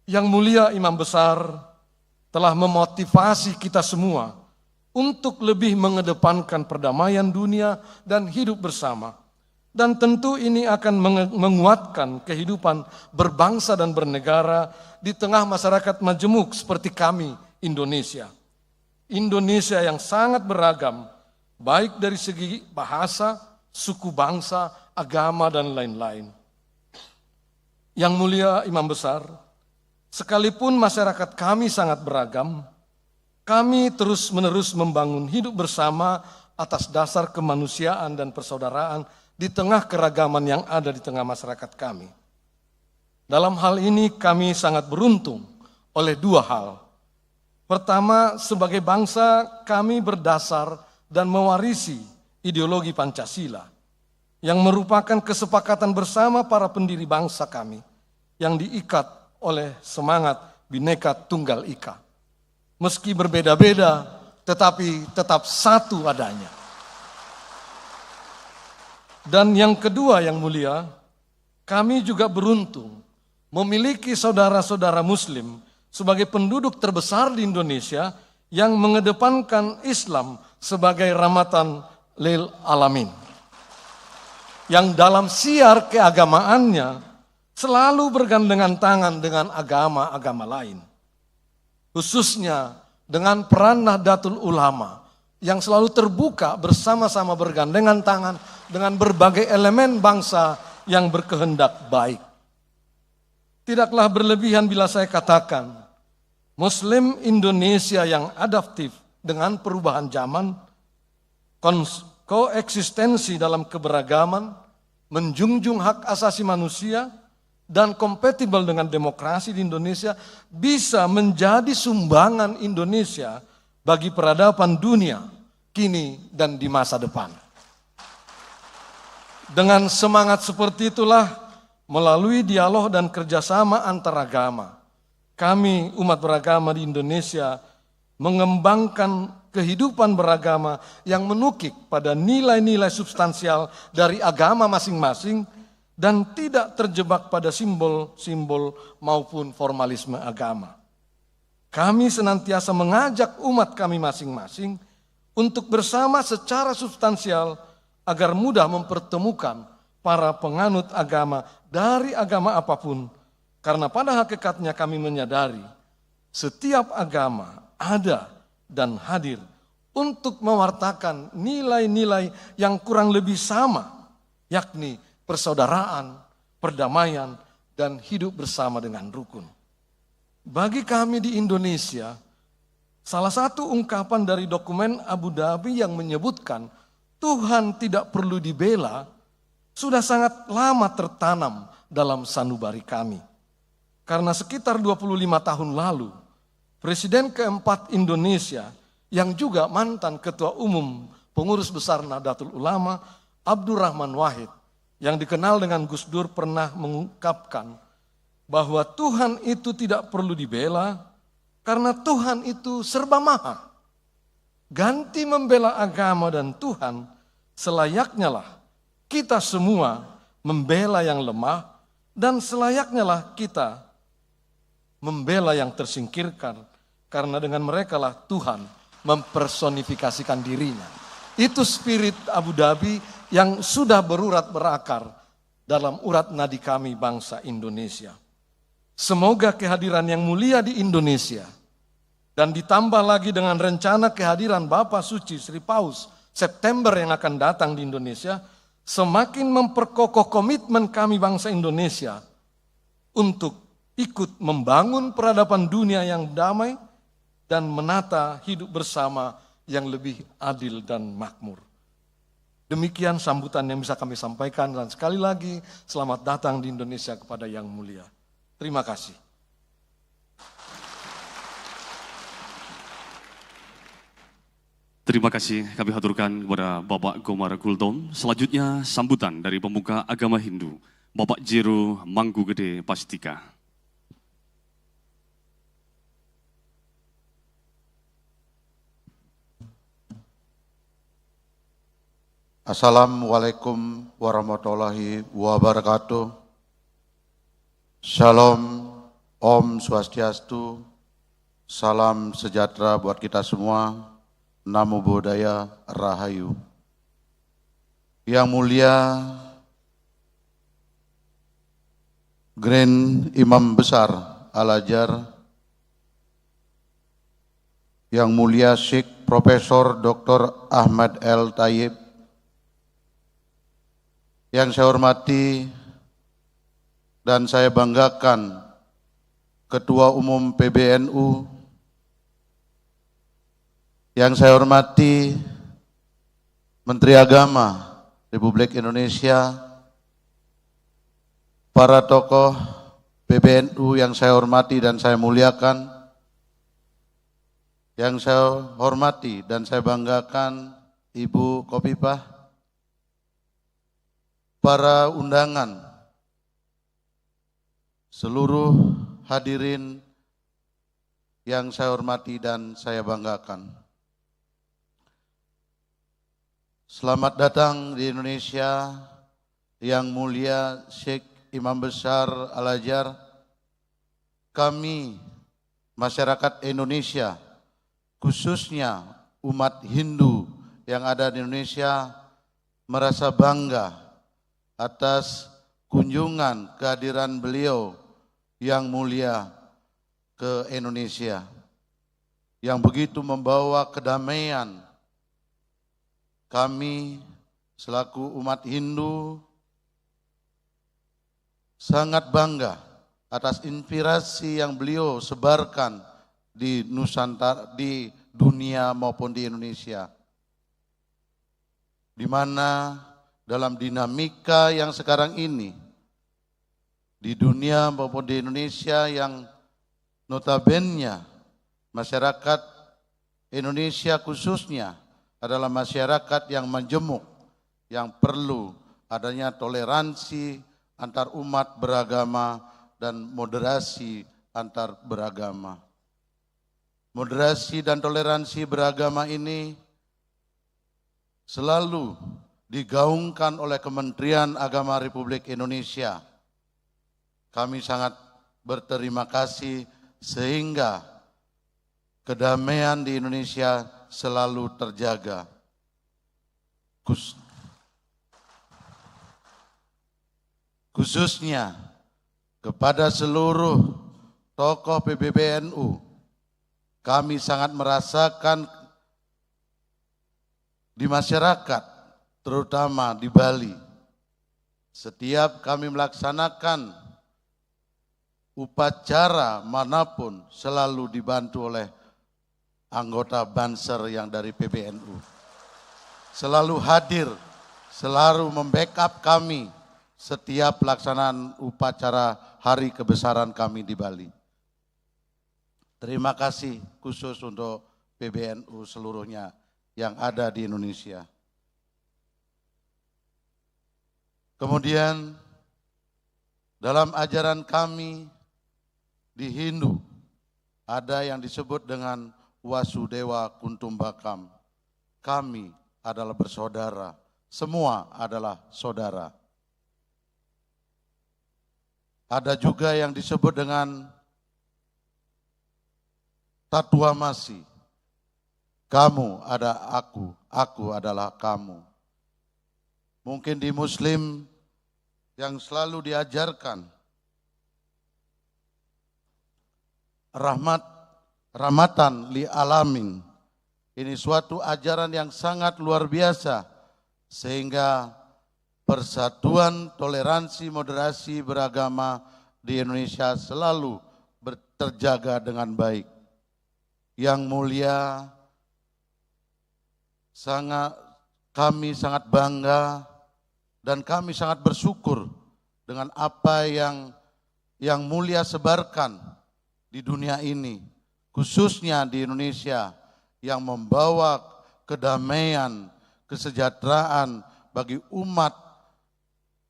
Yang mulia Imam Besar telah memotivasi kita semua untuk lebih mengedepankan perdamaian dunia dan hidup bersama. Dan tentu ini akan menguatkan kehidupan berbangsa dan bernegara di tengah masyarakat majemuk seperti kami, Indonesia. Indonesia yang sangat beragam, baik dari segi bahasa, suku bangsa, agama, dan lain-lain. Yang mulia Imam Besar, sekalipun masyarakat kami sangat beragam, kami terus-menerus membangun hidup bersama atas dasar kemanusiaan dan persaudaraan di tengah keragaman yang ada di tengah masyarakat kami. Dalam hal ini kami sangat beruntung oleh dua hal. Pertama, sebagai bangsa kami berdasar dan mewarisi ideologi Pancasila yang merupakan kesepakatan bersama para pendiri bangsa kami yang diikat oleh semangat Bhinneka Tunggal Ika. Meski berbeda-beda, tetapi tetap satu adanya. Dan yang kedua yang mulia, kami juga beruntung memiliki saudara-saudara Muslim sebagai penduduk terbesar di Indonesia yang mengedepankan Islam sebagai rahmatan lil alamin. Yang dalam siar keagamaannya selalu bergandengan tangan dengan agama-agama lain. Khususnya dengan peran Nahdlatul Ulama yang selalu terbuka bersama-sama bergandengan tangan dengan berbagai elemen bangsa yang berkehendak baik. Tidaklah berlebihan bila saya katakan, Muslim Indonesia yang adaptif dengan perubahan zaman, koeksistensi dalam keberagaman, menjunjung hak asasi manusia, dan kompatibel dengan demokrasi di Indonesia bisa menjadi sumbangan Indonesia bagi peradaban dunia kini dan di masa depan. Dengan semangat seperti itulah melalui dialog dan kerjasama antar agama, kami umat beragama di Indonesia mengembangkan kehidupan beragama yang menukik pada nilai-nilai substansial dari agama masing-masing dan tidak terjebak pada simbol-simbol maupun formalisme agama. Kami senantiasa mengajak umat kami masing-masing untuk bersama secara substansial agar mudah mempertemukan para penganut agama dari agama apapun, karena pada hakikatnya kami menyadari setiap agama ada dan hadir untuk mewartakan nilai-nilai yang kurang lebih sama, yakni persaudaraan, perdamaian, dan hidup bersama dengan rukun. Bagi kami di Indonesia, salah satu ungkapan dari dokumen Abu Dhabi yang menyebutkan Tuhan tidak perlu dibela, sudah sangat lama tertanam dalam sanubari kami. Karena sekitar 25 tahun lalu, Presiden keempat Indonesia yang juga mantan Ketua Umum Pengurus Besar Nahdlatul Ulama, Abdurrahman Wahid, yang dikenal dengan Gus Dur pernah mengungkapkan bahwa Tuhan itu tidak perlu dibela karena Tuhan itu serba maha. Ganti membela agama dan Tuhan, selayaknya lah kita semua membela yang lemah dan selayaknya lah kita membela yang tersingkirkan, karena dengan mereka lah Tuhan mempersonifikasikan dirinya. Itu spirit Abu Dhabi yang sudah berurat berakar dalam urat nadi kami bangsa Indonesia. Semoga kehadiran yang mulia di Indonesia dan ditambah lagi dengan rencana kehadiran Bapak Suci Sri Paus September yang akan datang di Indonesia semakin memperkokoh komitmen kami bangsa Indonesia untuk ikut membangun peradaban dunia yang damai dan menata hidup bersama yang lebih adil dan makmur. Demikian sambutan yang bisa kami sampaikan dan sekali lagi selamat datang di Indonesia kepada Yang Mulia. Terima kasih. Terima kasih kami haturkan kepada Bapak Gomar Gultom. Selanjutnya sambutan dari pemuka agama Hindu, Bapak Jero Manggugede Pastika. Assalamualaikum warahmatullahi wabarakatuh. Shalom, Om Swastiastu, salam sejahtera buat kita semua. Namo Buddhaya, Rahayu. Yang mulia Grand Imam Besar Al-Azhar, Yang mulia Syekh Profesor Dr. Ahmad L. Thayyib, yang saya hormati dan saya banggakan Ketua Umum PBNU, yang saya hormati Menteri Agama Republik Indonesia, para tokoh PBNU yang saya hormati dan saya muliakan, yang saya hormati dan saya banggakan Ibu Khofifah, para undangan, seluruh hadirin yang saya hormati dan saya banggakan. Selamat datang di Indonesia yang mulia Syekh Imam Besar Al-Azhar. Kami masyarakat Indonesia, khususnya umat Hindu yang ada di Indonesia, merasa bangga atas kunjungan kehadiran beliau yang mulia ke Indonesia, yang begitu membawa kedamaian. Kami selaku umat Hindu sangat bangga atas inspirasi yang beliau sebarkan di Nusantara, di dunia maupun di Indonesia, di mana dalam dinamika yang sekarang ini di dunia maupun di Indonesia yang notabene masyarakat Indonesia khususnya adalah masyarakat yang majemuk, yang perlu adanya toleransi antar umat beragama dan moderasi antar beragama. Moderasi dan toleransi beragama ini selalu digaungkan oleh Kementerian Agama Republik Indonesia. Kami sangat berterima kasih sehingga kedamaian di Indonesia selalu terjaga. Khususnya kepada seluruh tokoh PBBNU, kami sangat merasakan di masyarakat, terutama di Bali, setiap kami melaksanakan upacara manapun selalu dibantu oleh anggota Banser yang dari PBNU. Selalu hadir, selalu membackup kami setiap pelaksanaan upacara hari kebesaran kami di Bali. Terima kasih khusus untuk PBNU seluruhnya yang ada di Indonesia. Kemudian dalam ajaran kami di Hindu ada yang disebut dengan Wasudewa Kuntumbakam. Kami adalah bersaudara, semua adalah saudara. Ada juga yang disebut dengan Tatuamasi. Kamu ada aku adalah kamu. Mungkin di Muslim yang selalu diajarkan rahmatan li alamin. Ini suatu ajaran yang sangat luar biasa sehingga persatuan, toleransi, moderasi beragama di Indonesia selalu terjaga dengan baik. Yang mulia, kami sangat bangga dan kami sangat bersyukur dengan apa yang mulia sebarkan di dunia ini, khususnya di Indonesia, yang membawa kedamaian, kesejahteraan bagi umat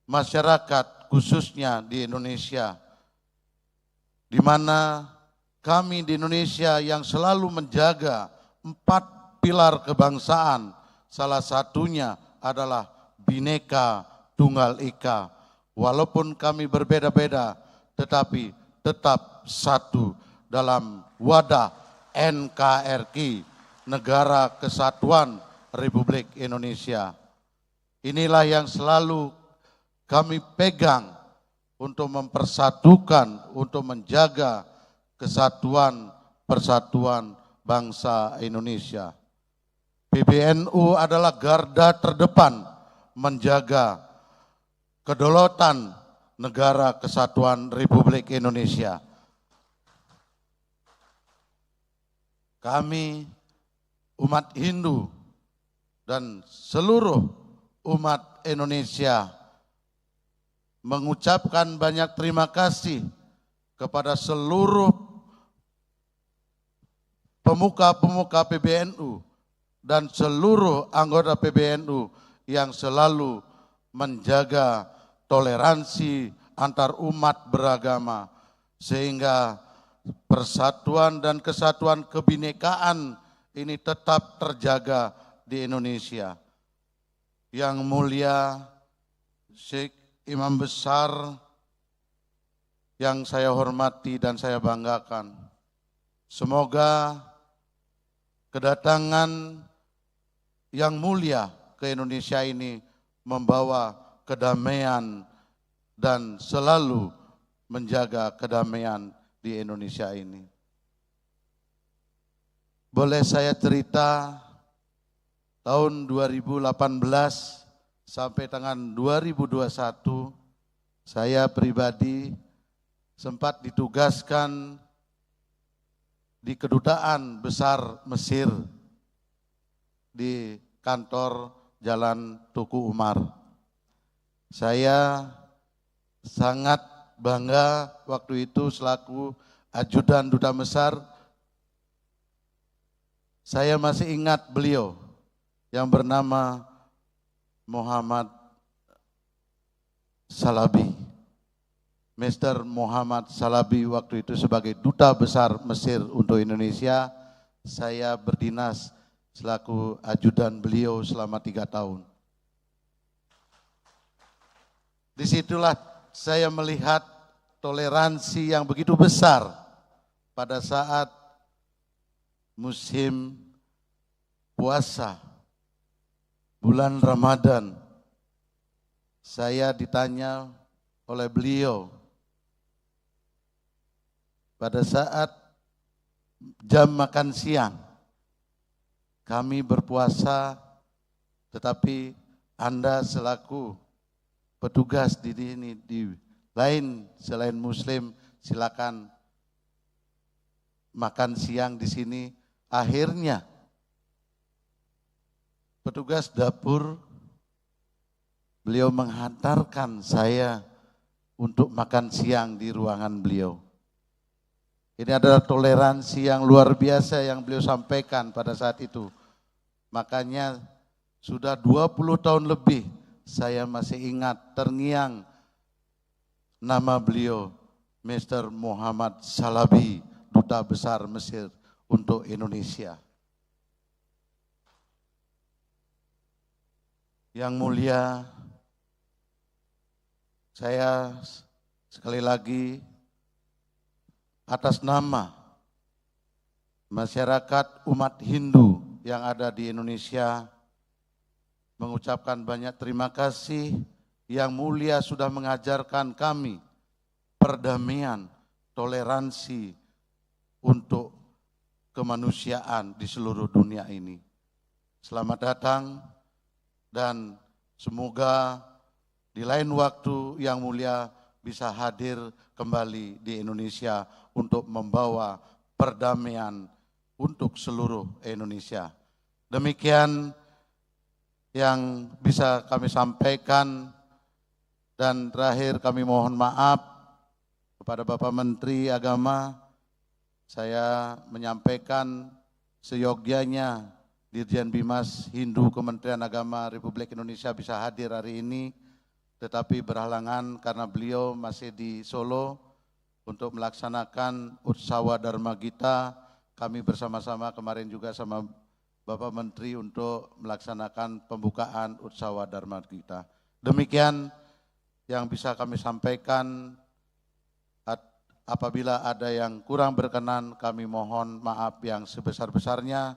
masyarakat khususnya di Indonesia, di mana kami di Indonesia yang selalu menjaga 4 pilar kebangsaan, salah satunya adalah Bhinneka Tunggal Ika. Walaupun kami berbeda-beda, tetapi tetap satu dalam wadah NKRI, Negara Kesatuan Republik Indonesia. Inilah yang selalu kami pegang untuk mempersatukan, untuk menjaga kesatuan persatuan bangsa Indonesia. PBNU adalah garda terdepan menjaga kedaulatan Negara Kesatuan Republik Indonesia. Kami umat Hindu dan seluruh umat Indonesia mengucapkan banyak terima kasih kepada seluruh pemuka-pemuka PBNU dan seluruh anggota PBNU yang selalu menjaga toleransi antar umat beragama sehingga persatuan dan kesatuan kebinekaan ini tetap terjaga di Indonesia. Yang mulia Syekh Imam Besar yang saya hormati dan saya banggakan, semoga kedatangan yang mulia ke Indonesia ini membawa kedamaian dan selalu menjaga kedamaian di Indonesia ini. Boleh saya cerita tahun 2018 sampai dengan 2021 saya pribadi sempat ditugaskan di Kedutaan Besar Mesir di kantor Jalan Tuku Umar. Saya sangat bangga waktu itu selaku ajudan duta besar. Saya masih ingat beliau yang bernama Muhammad Salabi. Mr. Muhammad Salabi waktu itu sebagai duta besar Mesir untuk Indonesia, saya berdinas selaku ajudan beliau selama 3 tahun. Disitulah saya melihat toleransi yang begitu besar pada saat musim puasa, bulan Ramadan. Saya ditanya oleh beliau, pada saat jam makan siang, kami berpuasa, tetapi Anda selaku petugas di sini, di lain selain Muslim, silakan makan siang di sini. Akhirnya, petugas dapur, beliau menghantarkan saya untuk makan siang di ruangan beliau. Ini adalah toleransi yang luar biasa yang beliau sampaikan pada saat itu. Makanya sudah 20 tahun lebih saya masih ingat terngiang nama beliau, Mr. Muhammad Salabi, Duta Besar Mesir untuk Indonesia. Yang mulia, saya sekali lagi atas nama masyarakat umat Hindu yang ada di Indonesia mengucapkan banyak terima kasih. Yang mulia sudah mengajarkan kami perdamaian, toleransi untuk kemanusiaan di seluruh dunia ini. Selamat datang dan semoga di lain waktu yang mulia bisa hadir kembali di Indonesia untuk membawa perdamaian untuk seluruh Indonesia. Demikian yang bisa kami sampaikan, dan terakhir kami mohon maaf kepada Bapak Menteri Agama. Saya menyampaikan seyogyanya Dirjen Bimas Hindu Kementerian Agama Republik Indonesia bisa hadir hari ini, tetapi berhalangan karena beliau masih di Solo untuk melaksanakan Utsawa Dharma Gita. Kami bersama-sama kemarin juga sama Bapak Menteri untuk melaksanakan pembukaan Utsawa Dharma Gita. Demikian yang bisa kami sampaikan. Apabila ada yang kurang berkenan, kami mohon maaf yang sebesar-besarnya.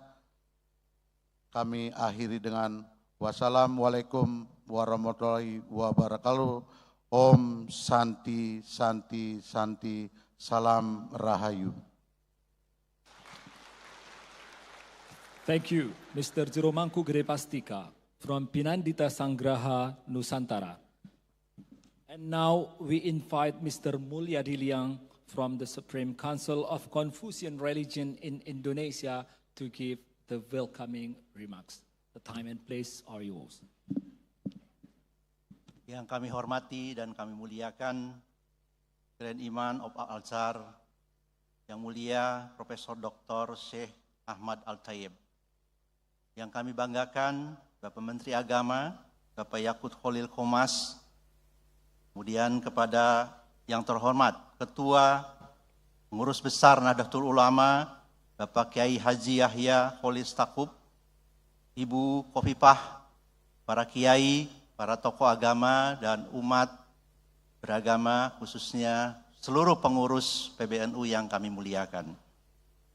Kami akhiri dengan wassalamualaikum warahmatullahi wabarakatuh. Om Santi Santi Santi, salam Rahayu. Thank you, Mr. Jeromangku Grepastika from Pinandita Sanggraha, Nusantara. And now we invite Mr. Mulyadi Liang from the Supreme Council of Confucian Religion in Indonesia to give the welcoming remarks. The time and place are yours. Yang kami hormati dan kami muliakan Grand Imam of Al-Azhar, yang mulia Profesor Dr. Syekh Ahmad Al-Tayyib, yang kami banggakan, Bapak Menteri Agama, Bapak Yakut Khalil Qomas, kemudian kepada yang terhormat Ketua Pengurus Besar Nahdlatul Ulama, Bapak Kiai Haji Yahya Khalil Stakuf, Ibu Khofifah, para kiai, para tokoh agama dan umat beragama, khususnya seluruh pengurus PBNU yang kami muliakan.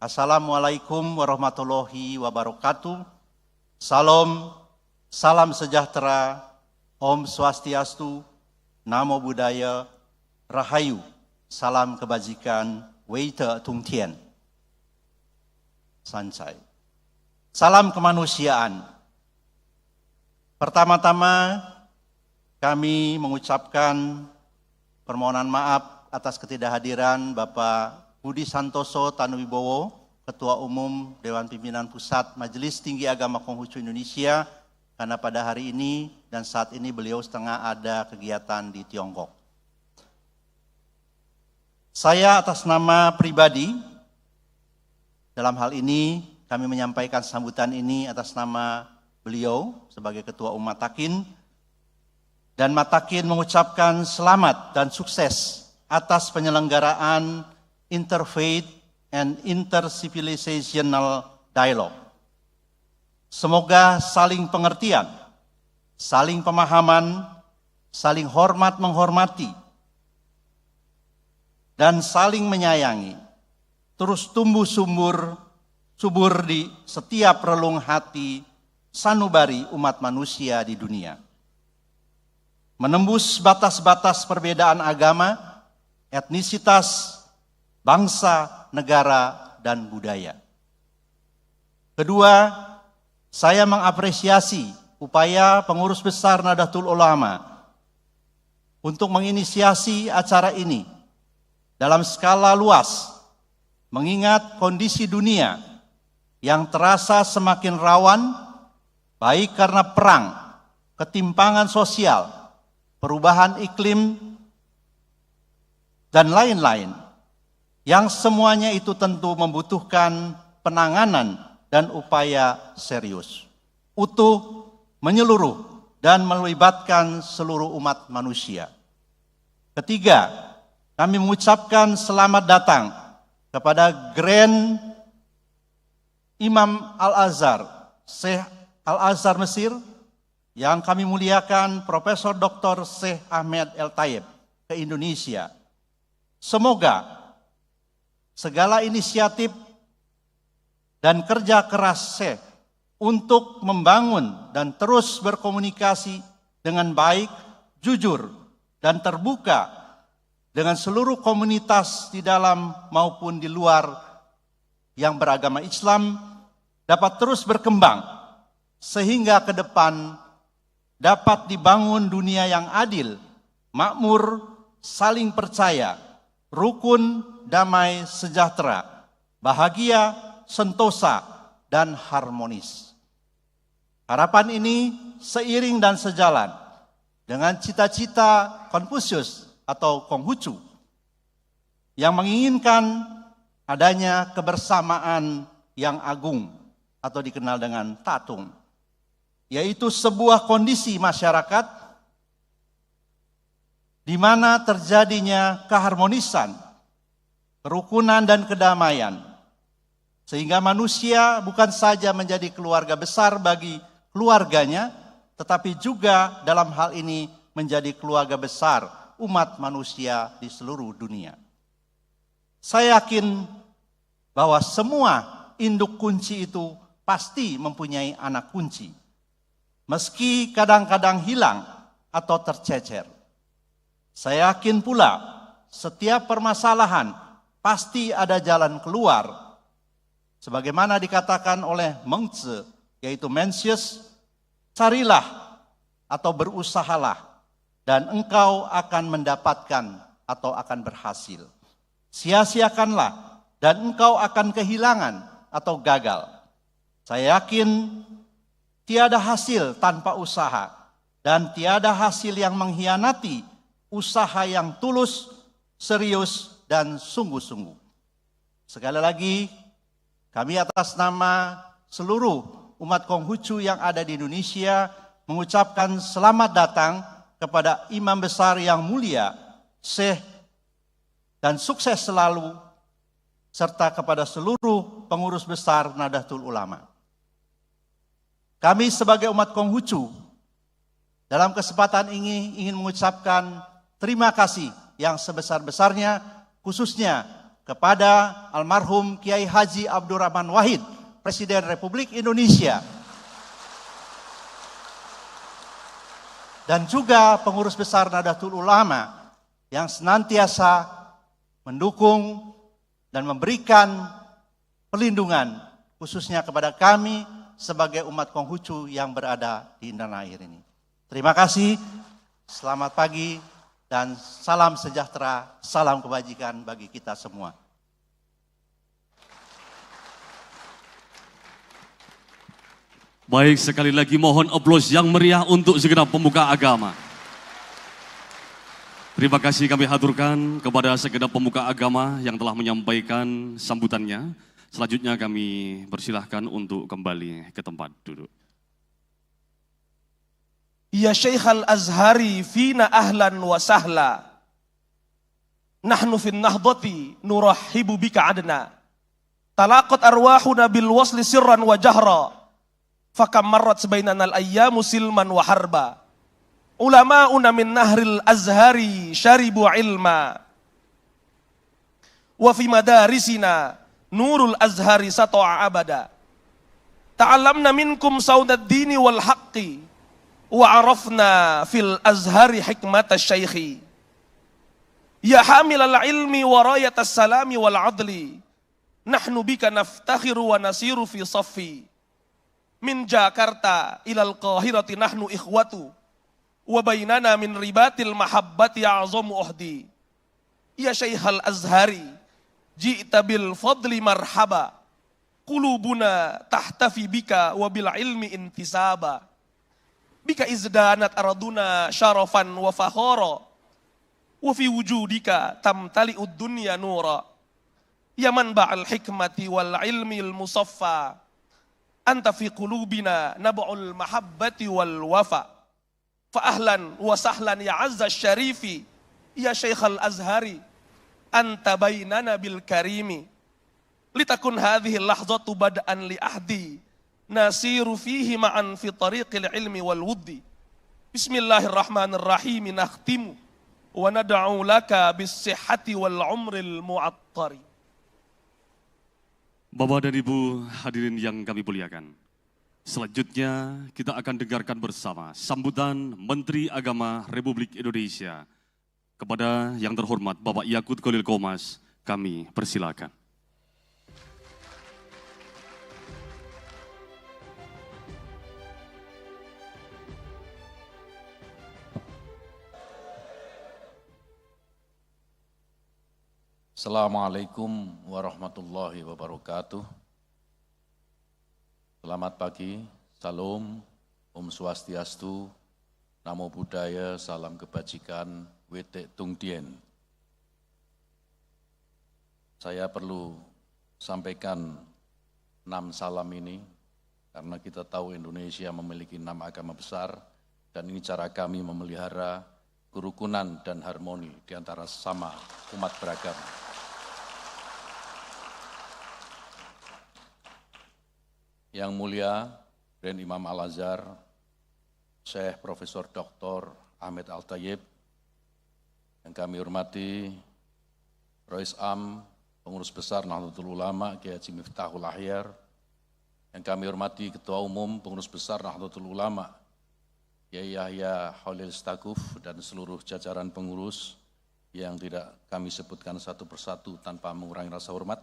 Assalamualaikum warahmatullahi wabarakatuh. Salam sejahtera, Om Swastiastu, Namo Buddhaya, Rahayu, salam kebajikan, Wei Te Tung Tien, Sancai. Salam kemanusiaan. Pertama-tama kami mengucapkan permohonan maaf atas ketidakhadiran Bapak Budi Santoso Tanuwibowo, Ketua Umum Dewan Pimpinan Pusat Majelis Tinggi Agama Konghucu Indonesia, karena pada hari ini dan saat ini beliau setengah ada kegiatan di Tiongkok. Saya atas nama pribadi, dalam hal ini kami menyampaikan sambutan ini atas nama beliau sebagai Ketua Umum Matakin, dan Matakin mengucapkan selamat dan sukses atas penyelenggaraan Interfaith and Intercivilizational Dialogue. Semoga saling pengertian, saling pemahaman, saling hormat menghormati, dan saling menyayangi terus tumbuh subur di setiap relung hati sanubari umat manusia di dunia. Menembus batas-batas perbedaan agama, etnisitas, bangsa, negara, dan budaya. Kedua, saya mengapresiasi upaya pengurus besar Nahdlatul Ulama untuk menginisiasi acara ini dalam skala luas, mengingat kondisi dunia yang terasa semakin rawan, baik karena perang, ketimpangan sosial, perubahan iklim, dan lain-lain, yang semuanya itu tentu membutuhkan penanganan dan upaya serius, utuh, menyeluruh, dan melibatkan seluruh umat manusia. Ketiga, kami mengucapkan selamat datang kepada Grand Imam Al-Azhar, Syekh Al-Azhar Mesir, yang kami muliakan Profesor Dr. Syekh Ahmed El Tayeb ke Indonesia. Semoga segala inisiatif dan kerja keras Syekh untuk membangun dan terus berkomunikasi dengan baik, jujur, dan terbuka dengan seluruh komunitas di dalam maupun di luar yang beragama Islam dapat terus berkembang sehingga ke depan dapat dibangun dunia yang adil, makmur, saling percaya, rukun, damai, sejahtera, bahagia, sentosa, dan harmonis. Harapan ini seiring dan sejalan dengan cita-cita Konfusius atau Konghucu yang menginginkan adanya kebersamaan yang agung atau dikenal dengan tatung, yaitu sebuah kondisi masyarakat di mana terjadinya keharmonisan, kerukunan dan kedamaian, sehingga manusia bukan saja menjadi keluarga besar bagi keluarganya, tetapi juga dalam hal ini menjadi keluarga besar umat manusia di seluruh dunia. Saya yakin bahwa semua induk kunci itu pasti mempunyai anak kunci, meski kadang-kadang hilang atau tercecer. Saya yakin pula setiap permasalahan pasti ada jalan keluar. Sebagaimana dikatakan oleh Mengzi, yaitu Mencius, carilah atau berusahalah dan engkau akan mendapatkan atau akan berhasil. Sia-siakanlah dan engkau akan kehilangan atau gagal. Saya yakin tiada hasil tanpa usaha dan tiada hasil yang mengkhianati usaha yang tulus, serius, dan sungguh-sungguh. Sekali lagi, kami atas nama seluruh umat Konghucu yang ada di Indonesia mengucapkan selamat datang kepada Imam Besar yang mulia, Syekh, dan sukses selalu, serta kepada seluruh pengurus besar Nahdlatul Ulama. Kami sebagai umat Konghucu dalam kesempatan ini ingin mengucapkan terima kasih yang sebesar-besarnya khususnya kepada almarhum Kiai Haji Abdurrahman Wahid, Presiden Republik Indonesia, dan juga pengurus besar Nahdlatul Ulama yang senantiasa mendukung dan memberikan perlindungan khususnya kepada kami sebagai umat Konghucu yang berada di Indana Air ini. Terima kasih, selamat pagi, dan salam sejahtera, salam kebajikan bagi kita semua. Baik, sekali lagi mohon aplaus yang meriah untuk segenap pemuka agama. Terima kasih kami haturkan kepada segenap pemuka agama yang telah menyampaikan sambutannya. Selanjutnya kami persilahkan untuk kembali ke tempat duduk. Ya Syekhal Azhari fina ahlan wa sahla. Nahnu fin nahdati nurahibu bika adna. Talaqat arwahuna bil wasli sirran wa jahra. Fakam marrat sebainana al-ayyamu silman wa harba. Ulama'una min nahril azhari syaribu ilma. Wa fi madarisina nurul azhari sata'a abada. Ta'allamna minkum saudad dini wal haqqi. Wa arafna fil azhari hikmat asy-syaikhi. Ya hamilal ilmi wa rayatas salami wal adli. Nahnu bika naftakhiru wa nasiru fi saffi. Min Jakarta ilal Qahirati nahnu ikhwatu. Wa bainana min ribatil mahabbati ya'zamu uhdi. Ya Syekhal Azhari, ji'ta bil fadli marhaba. Qulubuna tahtafi bika wa bil ilmi intisaba. Bika izdanat araduna syarafan wa fakhara. Wa fi wujudika tamtali'ud dunya nura. Ya manba'al hikmati wal ilmi al musaffa. Anta fi qulubina nab'ul mahabbati wal wafa. Fa ahlan wa sahlan ya azza syarifi. Ya Syekhal Azhari, anta bainana bil karimi. Litakun hadhihi lahzatu bad'an li ahdi. Nasiru fihi ma'an fi tariqil ilmi wal wuddi. Bismillahirrahmanirrahim nakhtimu. Wa nad'u laka bis sihhati wal umril mu'attari. Bapak dan Ibu hadirin yang kami muliakan. Selanjutnya kita akan dengarkan bersama sambutan Menteri Agama Republik Indonesia. Kepada yang terhormat Bapak Yakut Khalil Qomas, kami persilakan. Assalamualaikum warahmatullahi wabarakatuh. Selamat pagi, salam, Om Swastiastu, Namo Buddhaya, salam kebajikan, Wete Tung Dien. Saya perlu sampaikan 6 salam ini, karena kita tahu Indonesia memiliki 6 agama besar, dan ini cara kami memelihara kerukunan dan harmoni di antara sesama umat beragama. Yang mulia Brand Imam Al-Azhar, Syekh Profesor Dr. Ahmed Al-Tayyib, yang kami hormati Rais Am, Pengurus Besar Nahdlatul Ulama, Kiai Haji Miftahul Ahyar, yang kami hormati Ketua Umum Pengurus Besar Nahdlatul Ulama, Kiai Yahya Khalil Stakuf, dan seluruh jajaran pengurus yang tidak kami sebutkan satu persatu tanpa mengurangi rasa hormat,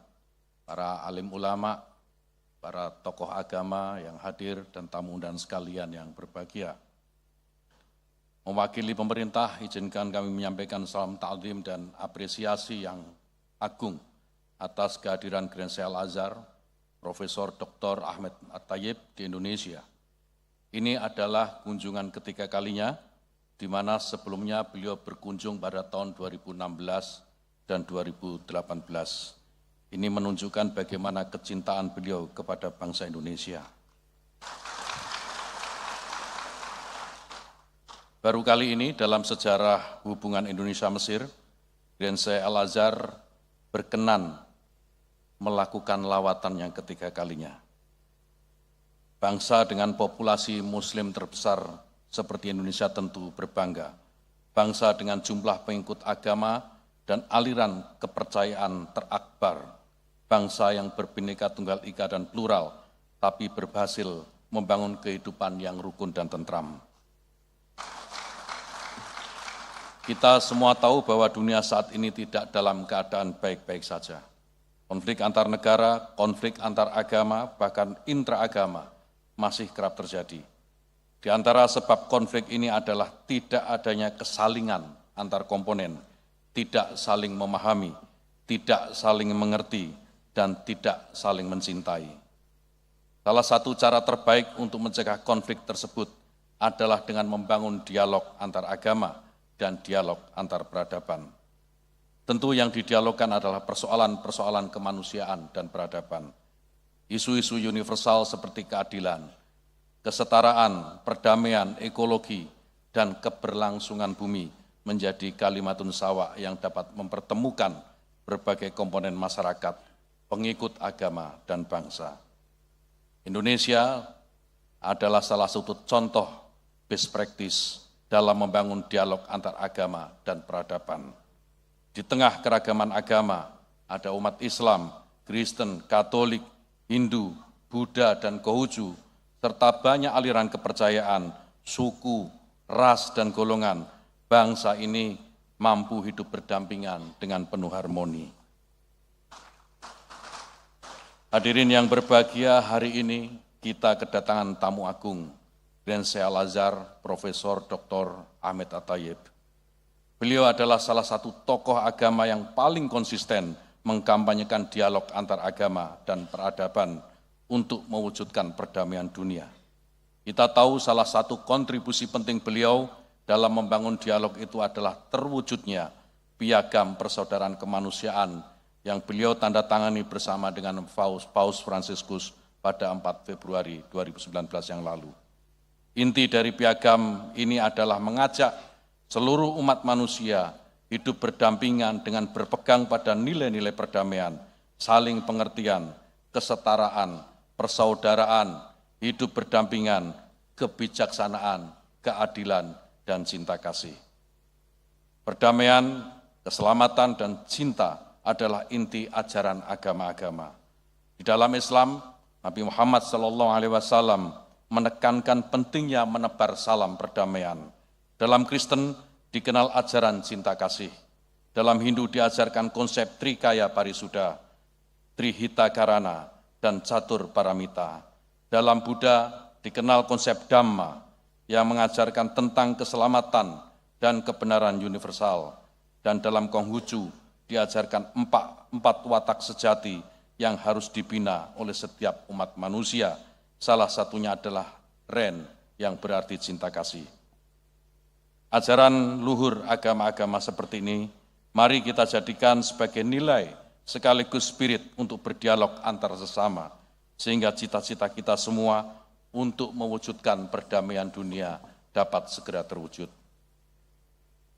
para alim ulama, para tokoh agama yang hadir, dan tamu undangan sekalian yang berbahagia. Mewakili pemerintah, izinkan kami menyampaikan salam ta'zim dan apresiasi yang agung atas kehadiran Grand Syekh Al-Azhar, Profesor Dr. Ahmed Al-Tayyib di Indonesia. Ini adalah kunjungan ketiga kalinya, di mana sebelumnya beliau berkunjung pada tahun 2016 dan 2018. Ini menunjukkan bagaimana kecintaan beliau kepada bangsa Indonesia. Baru kali ini dalam sejarah hubungan Indonesia-Mesir, Grand Sheikh Al-Azhar berkenan melakukan lawatan yang ketiga kalinya. Bangsa dengan populasi muslim terbesar seperti Indonesia tentu berbangga. Bangsa dengan jumlah pengikut agama dan aliran kepercayaan terakbar. Bangsa yang berbineka tunggal ika dan plural, tapi berhasil membangun kehidupan yang rukun dan tentram. Kita semua tahu bahwa dunia saat ini tidak dalam keadaan baik-baik saja. Konflik antar negara, konflik antar agama, bahkan intraagama masih kerap terjadi. Di antara sebab konflik ini adalah tidak adanya kesalingan antar komponen, tidak saling memahami, tidak saling mengerti, dan tidak saling mencintai. Salah satu cara terbaik untuk mencegah konflik tersebut adalah dengan membangun dialog antar agama dan dialog antar peradaban. Tentu yang didialogkan adalah persoalan-persoalan kemanusiaan dan peradaban. Isu-isu universal seperti keadilan, kesetaraan, perdamaian, ekologi, dan keberlangsungan bumi menjadi kalimatun sawa yang dapat mempertemukan berbagai komponen masyarakat, pengikut agama, dan bangsa. Indonesia adalah salah satu contoh best practice dalam membangun dialog antar agama dan peradaban. Di tengah keragaman agama, ada umat Islam, Kristen, Katolik, Hindu, Buddha, dan Konghucu, serta banyak aliran kepercayaan, suku, ras, dan golongan. Bangsa ini mampu hidup berdampingan dengan penuh harmoni. Hadirin yang berbahagia, hari ini kita kedatangan tamu agung, Grand Sheikh Al-Azhar, Profesor Dr. Ahmed Al-Tayyib. Beliau adalah salah satu tokoh agama yang paling konsisten mengkampanyekan dialog antar agama dan peradaban untuk mewujudkan perdamaian dunia. Kita tahu salah satu kontribusi penting beliau dalam membangun dialog itu adalah terwujudnya piagam persaudaraan kemanusiaan yang beliau tanda tangani bersama dengan Paus Fransiskus pada 4 Februari 2019 yang lalu. Inti dari piagam ini adalah mengajak seluruh umat manusia hidup berdampingan dengan berpegang pada nilai-nilai perdamaian, saling pengertian, kesetaraan, persaudaraan, hidup berdampingan, kebijaksanaan, keadilan, dan cinta kasih. Perdamaian, keselamatan, dan cinta adalah inti ajaran agama-agama. Di dalam Islam, Nabi Muhammad SAW menekankan pentingnya menebar salam perdamaian. Dalam Kristen dikenal ajaran cinta kasih. Dalam Hindu diajarkan konsep Trikaya Parisuddha, Trihita Karana, dan Catur Paramita. Dalam Buddha dikenal konsep Dhamma yang mengajarkan tentang keselamatan dan kebenaran universal. Dan dalam Konghucu diajarkan empat watak sejati yang harus dibina oleh setiap umat manusia. Salah satunya adalah Ren yang berarti cinta kasih. Ajaran luhur agama-agama seperti ini, mari kita jadikan sebagai nilai sekaligus spirit untuk berdialog antar sesama, sehingga cita-cita kita semua untuk mewujudkan perdamaian dunia dapat segera terwujud.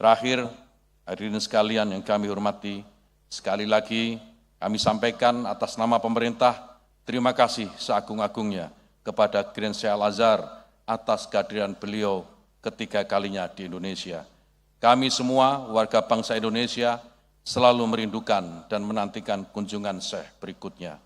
Terakhir, hadirin sekalian yang kami hormati, sekali lagi kami sampaikan atas nama pemerintah, terima kasih seagung-agungnya kepada Grand Sheikh Al-Azhar atas kehadiran beliau ketiga kalinya di Indonesia. Kami semua warga bangsa Indonesia selalu merindukan dan menantikan kunjungan Syekh berikutnya.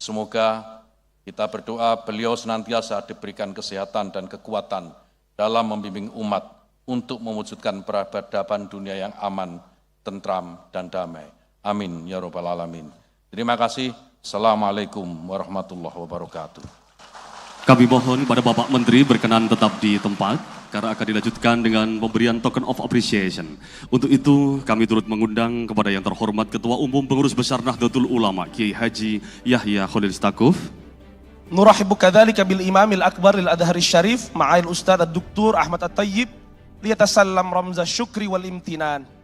Semoga kita berdoa beliau senantiasa diberikan kesehatan dan kekuatan dalam membimbing umat untuk mewujudkan peradaban dunia yang aman, tentram, dan damai. Amin ya rabbal alamin. Terima kasih. Assalamualaikum warahmatullahi wabarakatuh. Kami mohon pada Bapak Menteri berkenan tetap di tempat karena akan dilanjutkan dengan pemberian token of appreciation. Untuk itu kami turut mengundang kepada yang terhormat Ketua Umum Pengurus Besar Nahdlatul Ulama Kiai Haji Yahya Khalil Stakuf. Nurahibu kadzalika bil Imamil Akbar lil Adhari Syarif ma'al Ustaz Dr. Ahmad Al-Tayyib liyatasallam ramza syukri wal imtinan.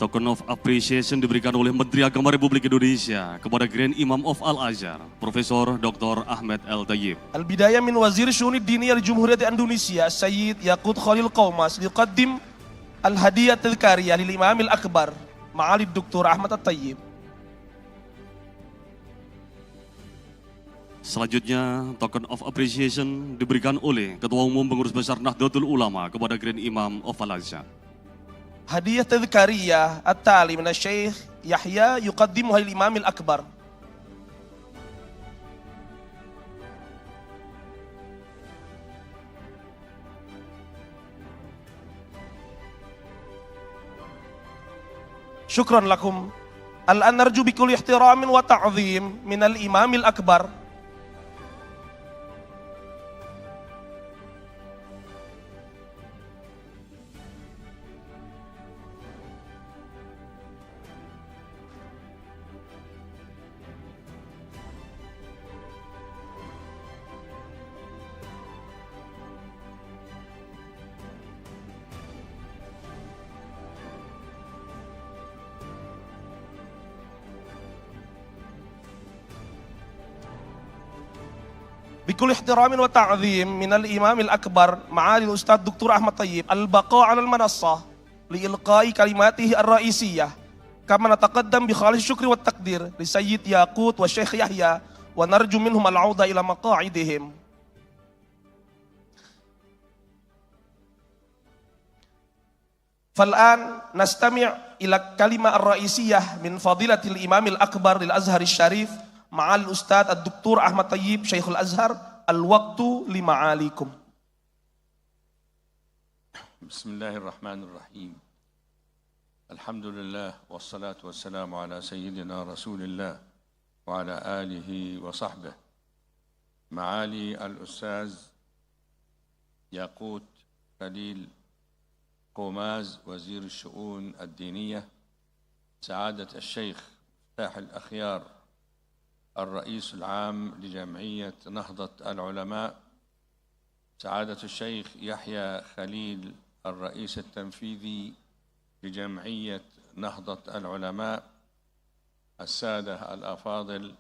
token of appreciation diberikan oleh Menteri Agama Republik Indonesia kepada Grand Imam of Al-Azhar, Profesor Dr. Ahmed Al-Tayyib. Al-Bidayah min Wazir Syu'uni Diniyah Jumhuriyat Indonesia, Sayyid Yaqut Khalil Qaumas, liqaddim al-hadiyah tadhkariyah lil Imam al-Akbar, Ma'ali Dr. Ahmed Al-Tayyib. Selanjutnya, token of appreciation diberikan oleh Ketua Umum Pengurus Besar Nahdlatul Ulama kepada Grand Imam of Al-Azhar. Hadiah tadhkariyah at-tali min Syekh Yahya yuqaddimuha lil Imam al-Akbar. Syukran lakum. Al-an narju bikulli ihtiramin wa ta'zim min al-Imam al-Akbar. بكل احترام وتعظيم من الإمام الأكبر معالي الأستاذ دكتور أحمد طيب البقاء على المنصة لإلقاء كلماته الرئيسية، كما نتقدم بخالص الشكر والتقدير لسيد ياقوت والشيخ يحيى ونرجو منهم العودة إلى مقاعدهم. فالآن نستمع إلى الكلمة الرئيسية من فضيلة الإمام الأكبر للأزهر الشريف معالي الأستاذ الدكتور أحمد طيب شيخ الأزهر. الوقت لمعاليكم. بسم الله الرحمن الرحيم. الحمد لله والصلاة والسلام على سيدنا رسول الله وعلى آله وصحبه. معالي الأستاذ ياقوت خليل قوماز وزير الشؤون الدينية، سعادة الشيخ مفتاح الأخيار الرئيس العام لجمعية نهضة العلماء، سعادة الشيخ يحيى خليل الرئيس التنفيذي لجمعية نهضة العلماء، السادة الأفاضل،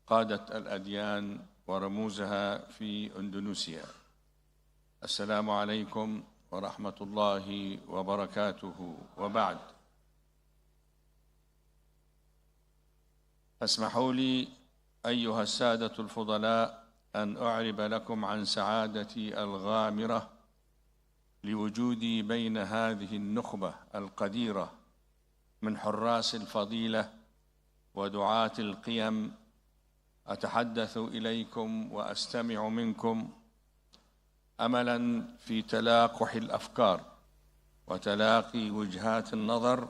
قادة الأديان ورموزها في أندونيسيا، السلام عليكم ورحمة الله وبركاته. وبعد، اسمحوا لي أيها السادة الفضلاء أن أعرب لكم عن سعادتي الغامرة لوجودي بين هذه النخبة القديرة من حراس الفضيلة ودعاة القيم. أتحدث إليكم وأستمع منكم أملاً في تلاقح الأفكار وتلاقي وجهات النظر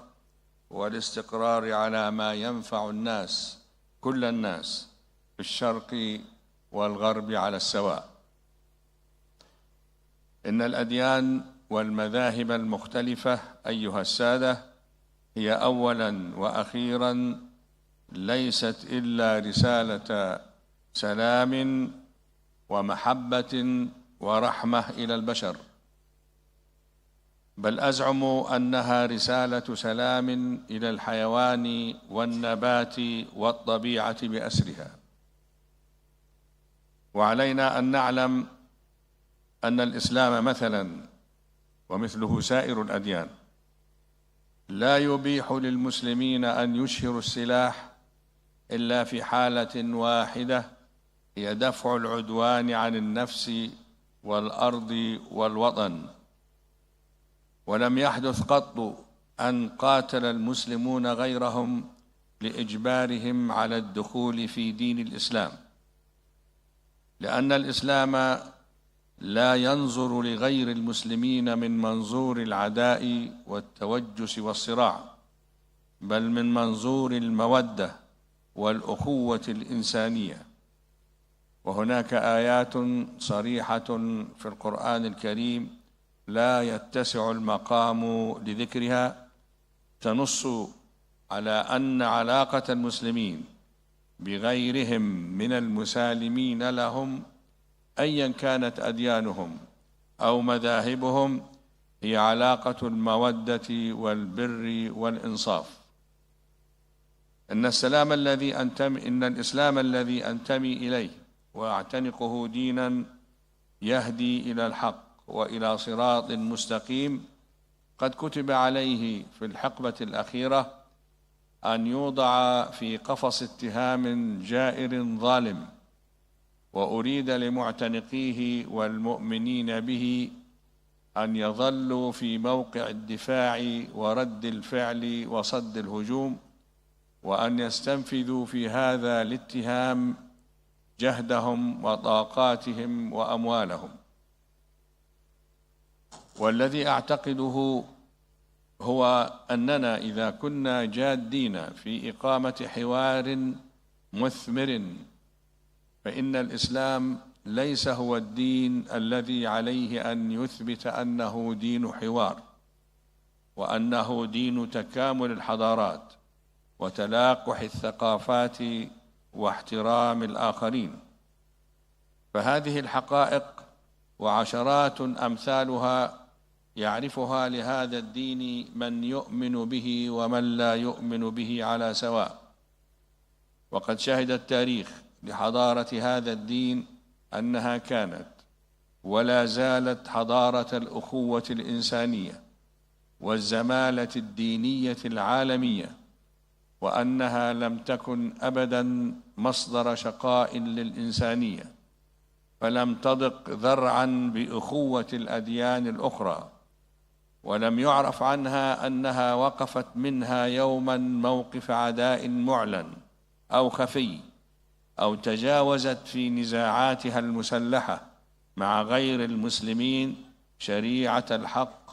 والاستقرار على ما ينفع الناس، كل الناس، في الشرق والغرب على السواء. إن الأديان والمذاهب المختلفة أيها السادة هي أولاً وأخيراً ليست إلا رسالة سلام ومحبة ورحمة إلى البشر، بل أزعم أنها رسالة سلام إلى الحيوان والنبات والطبيعة بأسرها. وعلينا أن نعلم أن الإسلام مثلا ومثله سائر الأديان لا يبيح للمسلمين أن يشهروا السلاح إلا في حالة واحدة، هي دفع العدوان عن النفس والأرض والوطن. ولم يحدث قط أن قاتل المسلمون غيرهم لإجبارهم على الدخول في دين الإسلام، لأن الإسلام لا ينظر لغير المسلمين من منظور العداء والتوجس والصراع، بل من منظور المودة والأخوة الإنسانية. وهناك آيات صريحة في القرآن الكريم لا يتسع المقام لذكرها تنص على أن علاقة المسلمين بغيرهم من المسالمين لهم أيا كانت أديانهم أو مذاهبهم هي علاقة المودة والبر والإنصاف. إن الإسلام الذي أنتمي إليه وأعتنقه دينا يهدي إلى الحق وإلى صراط مستقيم قد كتب عليه في الحقبة الأخيرة أن يوضع في قفص اتهام جائر ظالم، وأريد لمعتنقيه والمؤمنين به أن يظلوا في موقع الدفاع ورد الفعل وصد الهجوم، وأن يستنفذوا في هذا الاتهام جهدهم وطاقاتهم وأموالهم. والذي أعتقده هو أننا إذا كنا جادين في إقامة حوار مثمر فإن الإسلام ليس هو الدين الذي عليه أن يثبت أنه دين حوار، وأنه دين تكامل الحضارات وتلاقح الثقافات واحترام الآخرين. فهذه الحقائق وعشرات أمثالها يعرفها لهذا الدين من يؤمن به ومن لا يؤمن به على سواء. وقد شهد التاريخ لحضارة هذا الدين أنها كانت ولا زالت حضارة الأخوة الإنسانية والزمالة الدينية العالمية، وأنها لم تكن أبدا مصدر شقاء للإنسانية، فلم تضق ذرعا بأخوة الأديان الأخرى، ولم يعرف عنها أنها وقفت منها يوما موقف عداء معلن أو خفي، أو تجاوزت في نزاعاتها المسلحة مع غير المسلمين شريعة الحق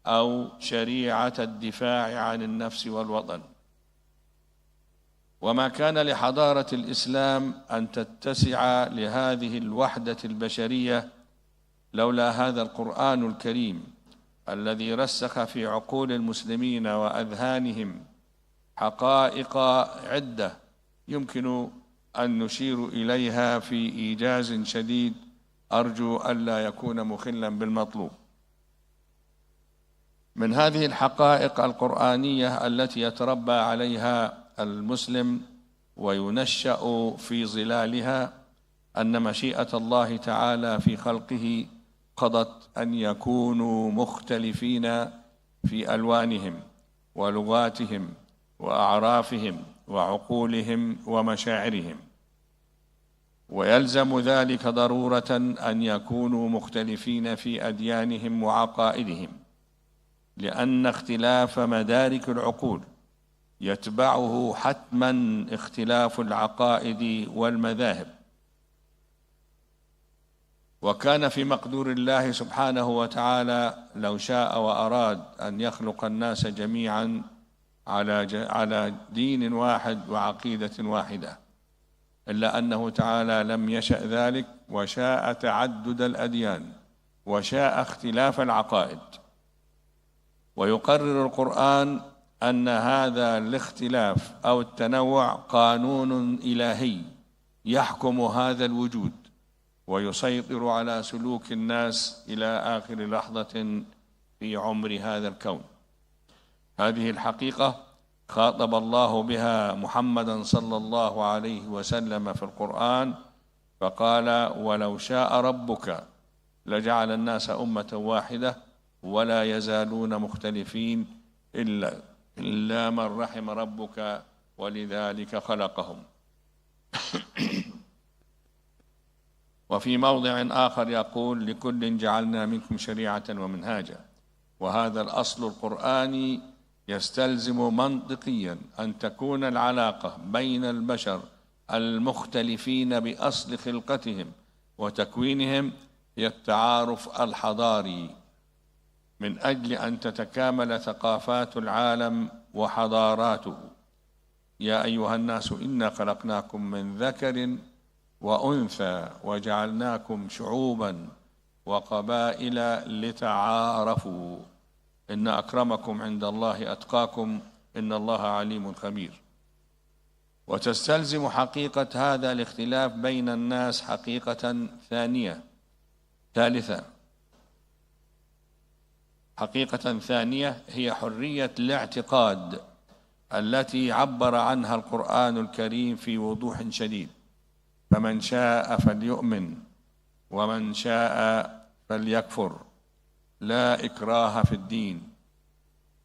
أو شريعة الدفاع عن النفس والوطن. وما كان لحضارة الإسلام أن تتسع لهذه الوحدة البشرية لولا هذا القرآن الكريم الذي رسخ في عقول المسلمين وأذهانهم حقائق عدة يمكن أن نشير إليها في إيجاز شديد أرجو ألا يكون مخلا بالمطلوب. من هذه الحقائق القرآنية التي يتربى عليها المسلم وينشأ في ظلالها أن مشيئة الله تعالى في خلقه قضت أن يكونوا مختلفين في ألوانهم ولغاتهم وأعرافهم وعقولهم ومشاعرهم، ويلزم ذلك ضرورة أن يكونوا مختلفين في أديانهم وعقائدهم، لأن اختلاف مدارك العقول يتبعه حتما اختلاف العقائد والمذاهب. وكان في مقدور الله سبحانه وتعالى لو شاء وأراد أن يخلق الناس جميعا على دين واحد وعقيدة واحدة، إلا أنه تعالى لم يشأ ذلك، وشاء تعدد الأديان وشاء اختلاف العقائد. ويقرر القرآن أن هذا الاختلاف أو التنوع قانون إلهي يحكم هذا الوجود ويسيطر على سلوك الناس إلى آخر لحظة في عمر هذا الكون. هذه الحقيقة خاطب الله بها محمدا صلى الله عليه وسلم في القرآن فقال: ولو شاء ربك لجعل الناس أمة واحدة ولا يزالون مختلفين إلا من رحم ربك ولذلك خلقهم. وفي موضع آخر يقول: لكل جعلنا منكم شريعة ومنهاجا. وهذا الأصل القرآني يستلزم منطقيا أن تكون العلاقة بين البشر المختلفين بأصل خلقتهم وتكوينهم هي التعارف الحضاري، من أجل أن تتكامل ثقافات العالم وحضاراته. يا أيها الناس إنا خلقناكم من ذكر وأنثى وجعلناكم شعوبا وقبائل لتعارفوا إن أكرمكم عند الله أتقاكم إن الله عليم خبير. وتستلزم حقيقة هذا الاختلاف بين الناس حقيقة ثالثة، حقيقة ثانية هي حرية الاعتقاد التي عبر عنها القرآن الكريم في وضوح شديد، فمن شاء فليؤمن ومن شاء فليكفر، لا إكراه في الدين.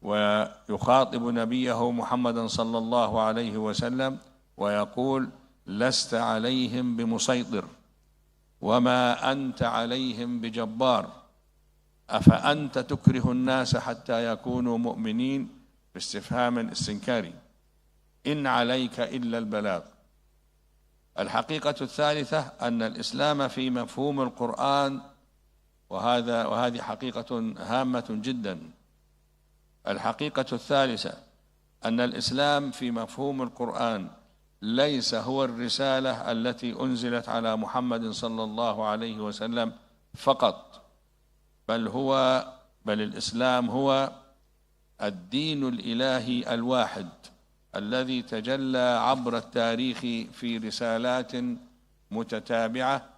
ويخاطب نبيه محمدا صلى الله عليه وسلم ويقول: لست عليهم بمسيطر وما أنت عليهم بجبار، أفأنت تكره الناس حتى يكونوا مؤمنين؟ باستفهام استنكاري. إن عليك إلا البلاغ. الحقيقة الثالثة أن الإسلام في مفهوم القرآن، وهذه حقيقة هامة جدا. الحقيقة الثالثة أن الإسلام في مفهوم القرآن ليس هو الرسالة التي أنزلت على محمد صلى الله عليه وسلم فقط، بل الإسلام هو الدين الإلهي الواحد الذي تجلى عبر التاريخ في رسالات متتابعة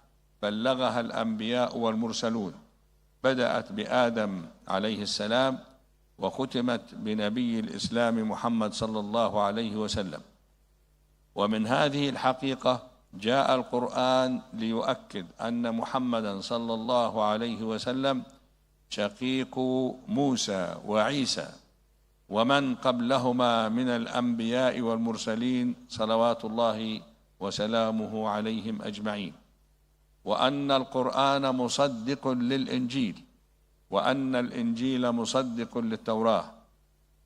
بلغها الأنبياء والمرسلون، بدأت بآدم عليه السلام وختمت بنبي الإسلام محمد صلى الله عليه وسلم. ومن هذه الحقيقة جاء القرآن ليؤكد أن محمدا صلى الله عليه وسلم شقيق موسى وعيسى ومن قبلهما من الأنبياء والمرسلين صلوات الله وسلامه عليهم أجمعين، وأن القرآن مصدق للإنجيل، وأن الإنجيل مصدق للتوراة،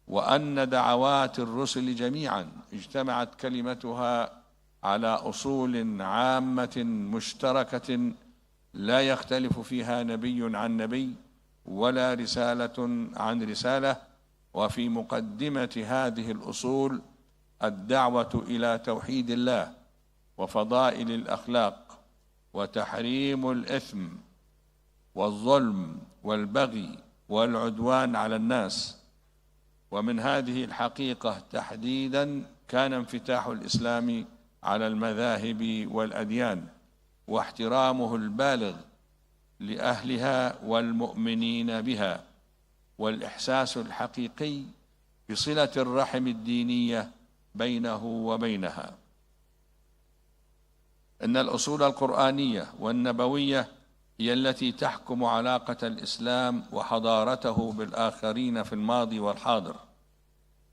وأن دعوات الرسل جميعا اجتمعت كلمتها على أصول عامة مشتركة لا يختلف فيها نبي عن نبي ولا رسالة عن رسالة. وفي مقدمة هذه الأصول الدعوة إلى توحيد الله وفضائل الأخلاق وتحريم الإثم والظلم والبغي والعدوان على الناس. ومن هذه الحقيقة تحديدا كان انفتاح الإسلام على المذاهب والأديان واحترامه البالغ لأهلها والمؤمنين بها، والإحساس الحقيقي بصلة الرحم الدينية بينه وبينها. إن الأصول القرآنية والنبوية هي التي تحكم علاقة الإسلام وحضارته بالآخرين في الماضي والحاضر.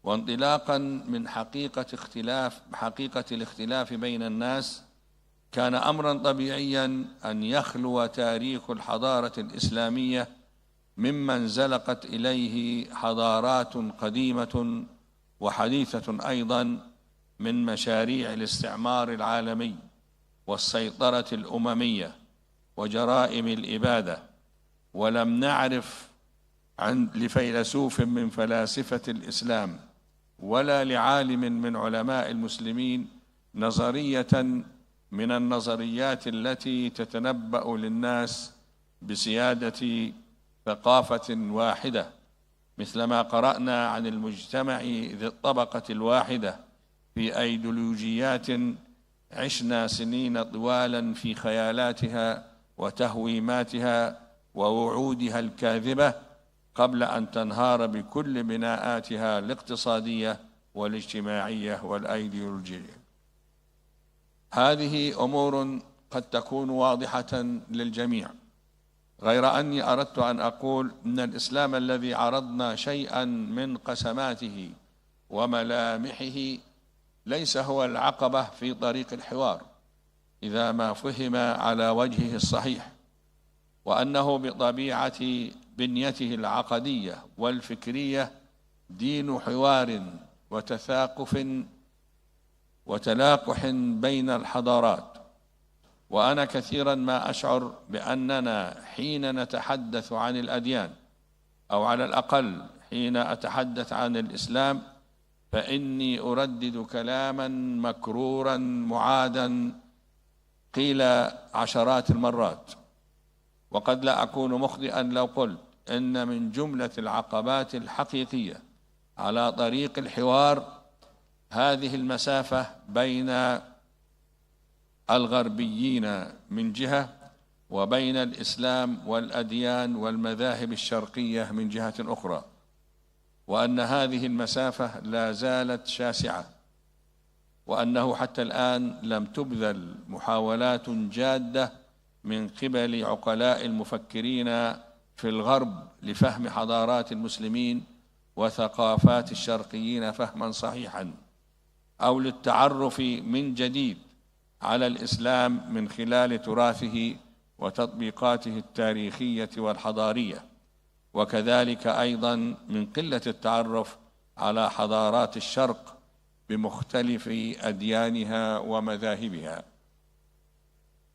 وانطلاقا من حقيقة الاختلاف بين الناس، كان أمرا طبيعيا أن يخلو تاريخ الحضارة الإسلامية ممن زلقت إليه حضارات قديمة وحديثة أيضا من مشاريع الاستعمار العالمي والسيطرة الأممية وجرائم الإبادة. ولم نعرف لفيلسوف من فلاسفة الإسلام ولا لعالم من علماء المسلمين نظرية من النظريات التي تتنبأ للناس بسيادة ثقافة واحدة، مثلما قرأنا عن المجتمع ذي الطبقة الواحدة في أيديولوجيات عشنا سنين طوالا في خيالاتها وتهويماتها ووعودها الكاذبة قبل أن تنهار بكل بناءاتها الاقتصادية والاجتماعية والأيديولوجية. هذه أمور قد تكون واضحة للجميع، غير أني أردت أن أقول إن الإسلام الذي عرضنا شيئا من قسماته وملامحه ليس هو العقبة في طريق الحوار إذا ما فهم على وجهه الصحيح، وأنه بطبيعة بنيته العقدية والفكرية دين حوار وتثاقف وتلاقح بين الحضارات. وأنا كثيرا ما أشعر بأننا حين نتحدث عن الأديان، أو على الأقل حين أتحدث عن الإسلام، فإني أردد كلاما مكرورا معادا قيل عشرات المرات، وقد لا أكون مخطئا لو قلت إن من جملة العقبات الحقيقية على طريق الحوار هذه المسافة بين الغربيين من جهة وبين الإسلام والأديان والمذاهب الشرقية من جهة أخرى، وأن هذه المسافة لا زالت شاسعة، وأنه حتى الآن لم تبذل محاولات جادة من قبل عقلاء المفكرين في الغرب لفهم حضارات المسلمين وثقافات الشرقيين فهما صحيحا، أو للتعرف من جديد على الإسلام من خلال تراثه وتطبيقاته التاريخية والحضارية، وكذلك أيضا من قلة التعرف على حضارات الشرق بمختلف أديانها ومذاهبها.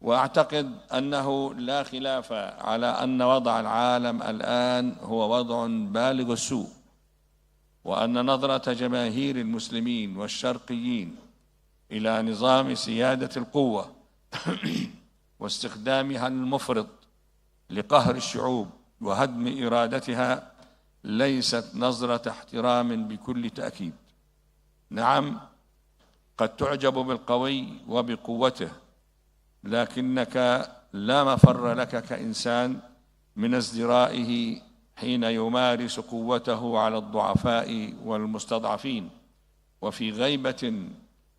وأعتقد أنه لا خلاف على أن وضع العالم الآن هو وضع بالغ السوء، وأن نظرة جماهير المسلمين والشرقيين إلى نظام سيادة القوة واستخدامها المفرط لقهر الشعوب وهدم إرادتها ليست نظرة احترام بكل تأكيد. نعم، قد تعجب بالقوي وبقوته، لكنك لا مفر لك كإنسان من ازدرائه حين يمارس قوته على الضعفاء والمستضعفين، وفي غيبة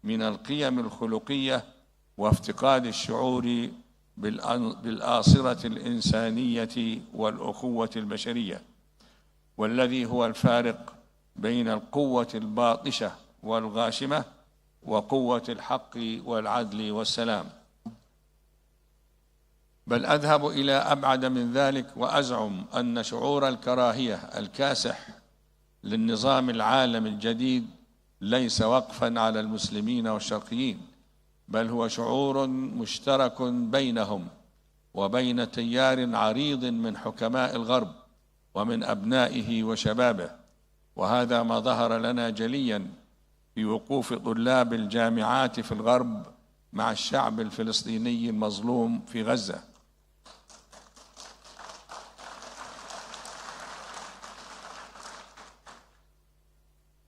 من القيم الخلقية وافتقاد الشعور بالآصرة الإنسانية والأخوة البشرية، والذي هو الفارق بين القوة الباطشة والغاشمة وقوة الحق والعدل والسلام. بل أذهب إلى أبعد من ذلك وأزعم أن شعور الكراهية الكاسح للنظام العالمي الجديد ليس وقفا على المسلمين والشرقيين، بل هو شعور مشترك بينهم وبين تيار عريض من حكماء الغرب ومن أبنائه وشبابه. وهذا ما ظهر لنا جليا في وقوف طلاب الجامعات في الغرب مع الشعب الفلسطيني المظلوم في غزة.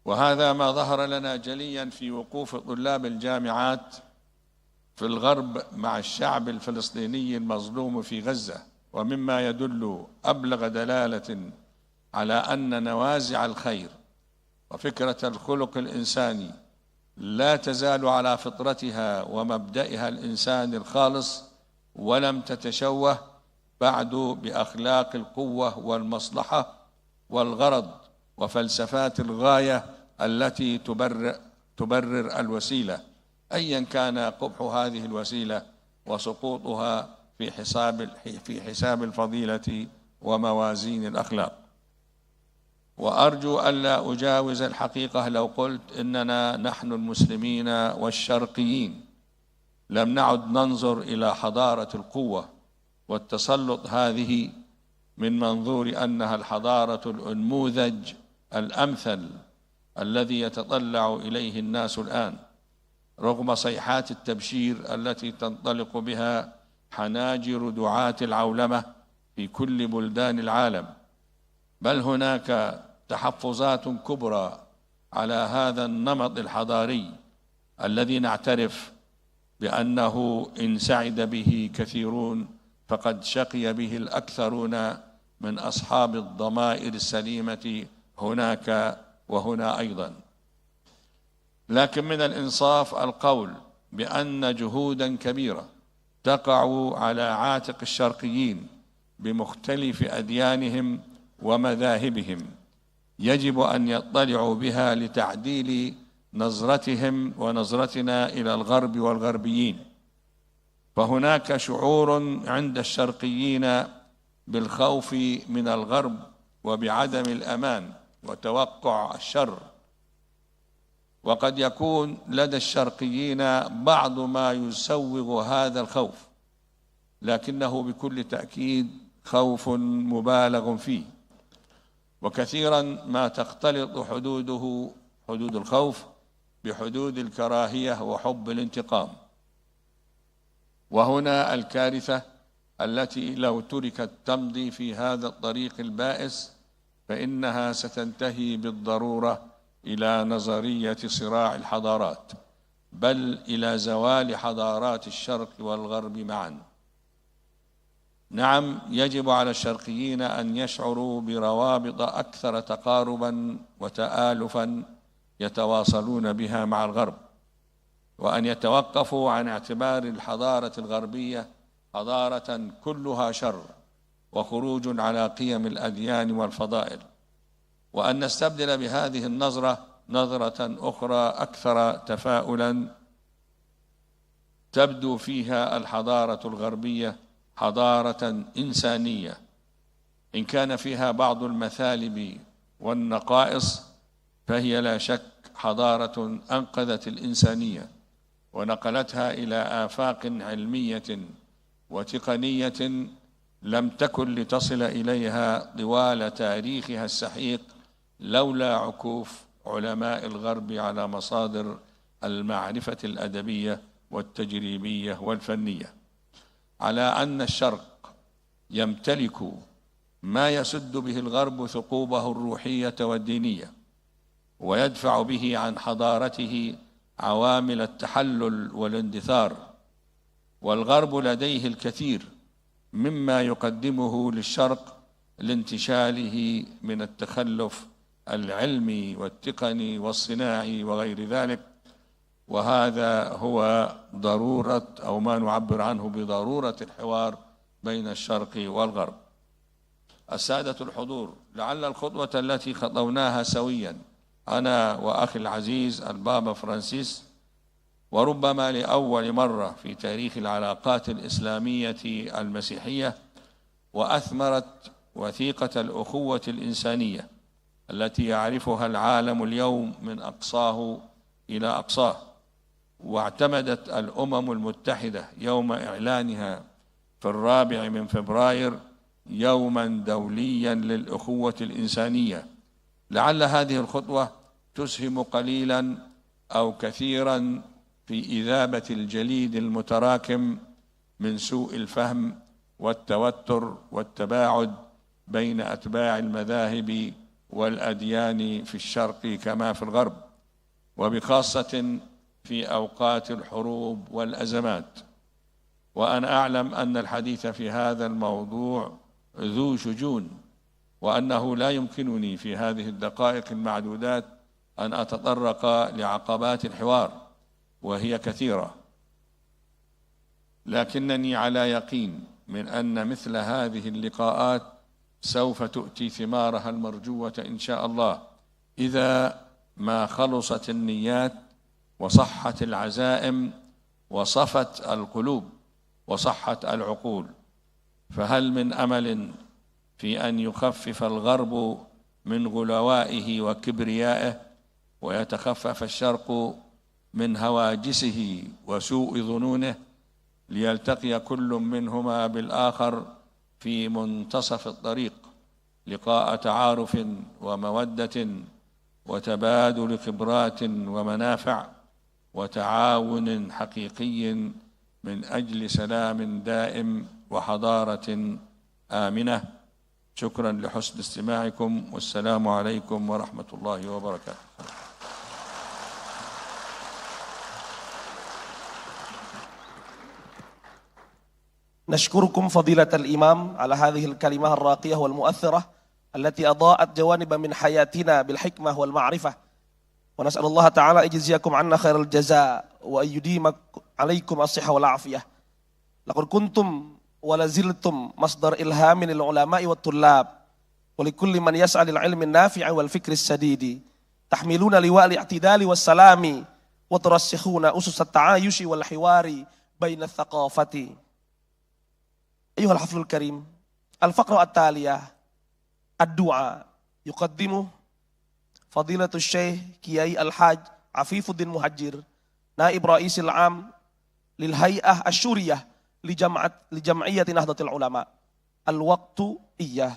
وهذا ما ظهر لنا جليا في وقوف طلاب الجامعات في الغرب مع الشعب الفلسطيني المظلوم في غزة، ومما يدل أبلغ دلالة على أن نوازع الخير وفكرة الخلق الإنساني لا تزال على فطرتها ومبدئها الإنساني الخالص، ولم تتشوه بعد بأخلاق القوة والمصلحة والغرض وفلسفات الغاية التي تبرر الوسيلة، أيا كان قبح هذه الوسيلة وسقوطها في حساب الفضيلة وموازين الأخلاق. وأرجو ألا أجاوز الحقيقة لو قلت إننا نحن المسلمين والشرقيين لم نعد ننظر إلى حضارة القوة والتسلط هذه من منظور أنها الحضارة الأنموذج الأمثل الذي يتطلع إليه الناس الآن، رغم صيحات التبشير التي تنطلق بها حناجر دعاة العولمة في كل بلدان العالم. بل هناك تحفظات كبرى على هذا النمط الحضاري الذي نعترف بأنه إن سعد به كثيرون فقد شقي به الأكثرون من أصحاب الضمائر السليمة هناك وهنا أيضا. لكن من الإنصاف القول بأن جهودا كبيرة تقع على عاتق الشرقيين بمختلف أديانهم ومذاهبهم يجب أن يطلعوا بها لتعديل نظرتهم ونظرتنا إلى الغرب والغربيين. فهناك شعور عند الشرقيين بالخوف من الغرب وبعدم الأمان وتوقع الشر، وقد يكون لدى الشرقيين بعض ما يسوغ هذا الخوف، لكنه بكل تأكيد خوف مبالغ فيه، وكثيرا ما تختلط حدود الخوف بحدود الكراهية وحب الانتقام. وهنا الكارثة التي لو تركت تمضي في هذا الطريق البائس فإنها ستنتهي بالضرورة إلى نظرية صراع الحضارات، بل إلى زوال حضارات الشرق والغرب معا. نعم، يجب على الشرقيين أن يشعروا بروابط أكثر تقاربا وتآلفا يتواصلون بها مع الغرب، وأن يتوقفوا عن اعتبار الحضارة الغربية حضارة كلها شر وخروج على قيم الأديان والفضائل، وأن نستبدل بهذه النظرة نظرة أخرى أكثر تفاؤلا تبدو فيها الحضارة الغربية حضارة إنسانية، إن كان فيها بعض المثالب والنقائص فهي لا شك حضارة أنقذت الإنسانية ونقلتها إلى آفاق علمية وتقنية لم تكن لتصل إليها طوال تاريخها السحيق لولا عكوف علماء الغرب على مصادر المعرفة الأدبية والتجريبية والفنية، على أن الشرق يمتلك ما يسد به الغرب ثقوبه الروحية والدينية ويدفع به عن حضارته عوامل التحلل والاندثار، والغرب لديه الكثير مما يقدمه للشرق لانتشاله من التخلف العلمي والتقني والصناعي وغير ذلك، وهذا هو ضرورة أو ما نعبر عنه بضرورة الحوار بين الشرق والغرب. السادة الحضور، لعل الخطوة التي خطوناها سويا أنا وأخي العزيز البابا فرانسيس، وربما لأول مرة في تاريخ العلاقات الإسلامية المسيحية، وأثمرت وثيقة الأخوة الإنسانية التي يعرفها العالم اليوم من أقصاه إلى أقصاه، واعتمدت الأمم المتحدة يوم إعلانها في 4 فبراير يوما دوليا للأخوة الإنسانية. لعل هذه الخطوة تسهم قليلا أو كثيرا في إذابة الجليد المتراكم من سوء الفهم والتوتر والتباعد بين أتباع المذاهب والأديان في الشرق كما في الغرب، وبخاصة في أوقات الحروب والأزمات. وأنا أعلم أن الحديث في هذا الموضوع ذو شجون، وأنه لا يمكنني في هذه الدقائق المعدودات أن أتطرق لعقبات الحوار وهي كثيرة، لكنني على يقين من أن مثل هذه اللقاءات سوف تؤتي ثمارها المرجوة إن شاء الله إذا ما خلصت النيات وصحت العزائم وصفت القلوب وصحت العقول. فهل من أمل في أن يخفف الغرب من غلوائه وكبريائه ويتخفف الشرق من هواجسه وسوء ظنونه ليلتقي كل منهما بالآخر في منتصف الطريق لقاء تعارف ومودة وتبادل خبرات ومنافع وتعاون حقيقي من أجل سلام دائم وحضارة آمنة. شكرا لحسن استماعكم، والسلام عليكم ورحمة الله وبركاته. نشكركم فضيلة الإمام على هذه الكلمة الراقية والمؤثرة التي أضاءت جوانب من حياتنا بالحكمة والمعرفة، ونسأل الله تعالى أن يجزيكم عنا خير الجزاء وأن يديم عليكم الصحة والعافية. لقد كنتم ولازلتم مصدر إلهام للعلماء والطلاب ولكل من يسعى للعلم النافع والفكر السديد، تحملون لواء الاعتدال والسلام وترسخون أسس التعايش والحوار بين الثقافة. أيها الحفل الكريم، الفقرة التالية الدعاء يقدمه فضيلة الشيخ كياي الحاج عفيف الدين مهجر، نائب رئيس العام للهيئة الشورية لجمعية نهضة العلماء. الوقت إياه.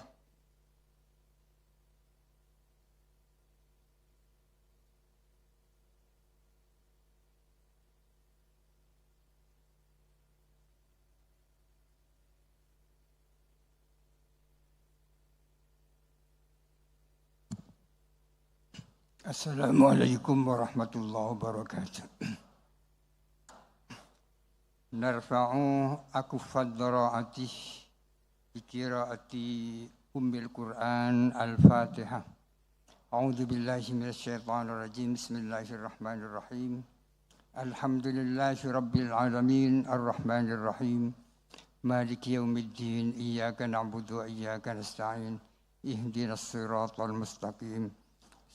السلام عليكم ورحمة الله وبركاته. نرفع أكف الضراعة بقراءة أم القرآن الفاتحة. أعوذ بالله من الشيطان الرجيم. بسم الله الرحمن الرحيم. الحمد لله رب العالمين الرحمن الرحيم مالك يوم الدين إياك نعبد وإياك نستعين اهدنا الصراط المستقيم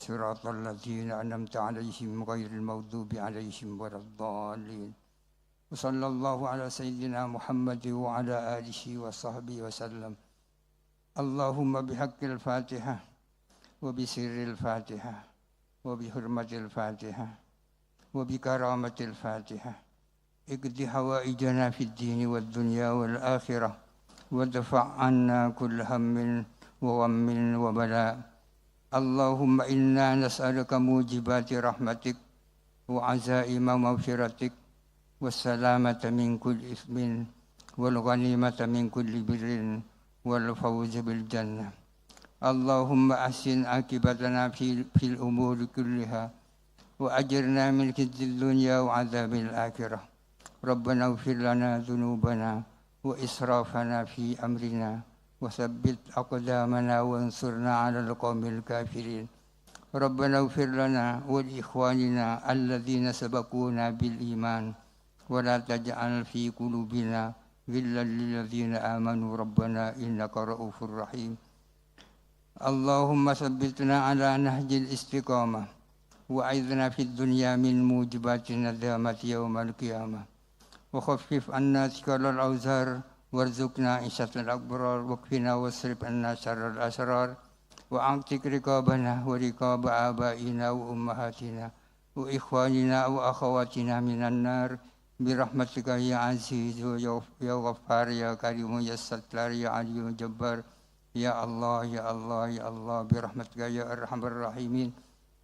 صراط الذين أنعمت عليهم غير المغضوب عليهم ولا الضالين. وصلى الله على سيدنا محمد وعلى آله وصحبه وسلم. اللهم بحق الفاتحة وبسر الفاتحة وبحرمة الفاتحة وبكرامة الفاتحة اقض حوائجنا في الدين والدنيا والآخرة وادفع عنا كل هم وغم وبلاء. اللهم إنا نسألك موجبات رحمتك وعزائم مغفرتك والسلامة من كل إثم والغنيمة من كل بر والفوز بالجنة. اللهم أحسن عاقبتنا في الأمور كلها وأجرنا من خزي الدنيا وعذاب الآخرة. ربنا اغفر لنا ذنوبنا وإسرافنا في أمرنا وثبت أقدامنا وانصرنا على القوم الكافرين. ربنا اغفر لنا ولإخواننا الذين سبقونا بالإيمان ولا تجعل في قلوبنا غلا للذين آمنوا ربنا إنك رؤوف رحيم. اللهم ثبتنا على نهج الاستقامة وأعذنا في الدنيا من موجبات الندامة يوم القيامة وخفف عنا ثقل الأوزار وارزقنا عيشة الأكبرار واكفنا واصرف عنا شر الأشرار وأعتق رقابنا ورقاب آبائنا وأمهاتنا وإخواننا وأخواتنا من النار برحمتك يا عزيز يا غفار يا كريم يا ستار يا علي يا جبار يا الله يا الله يا الله برحمتك يا أرحم الراحمين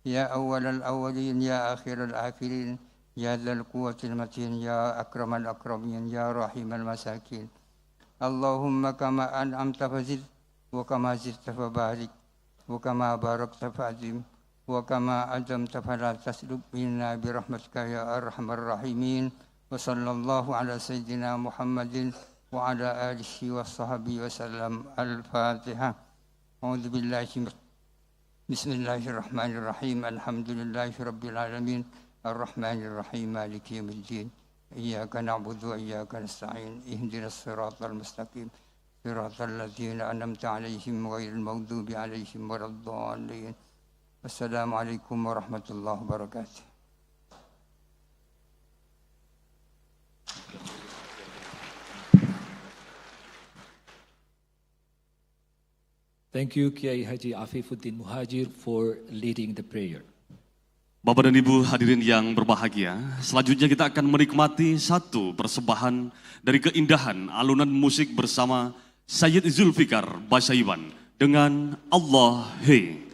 يا أول الأولين يا آخر الآخرين يا ذا القوة المتين يا أكرم الأكرمين يا رحيم المساكين. اللهم كما أنعمت فزد وكما زدت فبارك وكما باركت فأدم وكما أدمت فلا تسلب منا برحمتك يا أرحم الراحمين. وصلى الله على سيدنا محمد وعلى آله وصحبه وسلم. الفاتحة. أعوذ بالله بسم الله الرحمن الرحيم. الحمد لله رب العالمين الرحمن الرحيم مالك يوم الدين إياك نعبد وإياك نستعين اهدنا الصراط المستقيم صراط الذين أنعمت عليهم غير المغضوب عليهم ولا الضالين. السلام عليكم ورحمة الله وبركاته. Thank you, Kiai Haji Afifuddin Muhajir, for leading the prayer. Bapak dan Ibu hadirin yang berbahagia, selanjutnya kita akan menikmati satu persembahan dari keindahan alunan musik bersama Sayyid Zulfikar Basaiban dengan Allah Hey.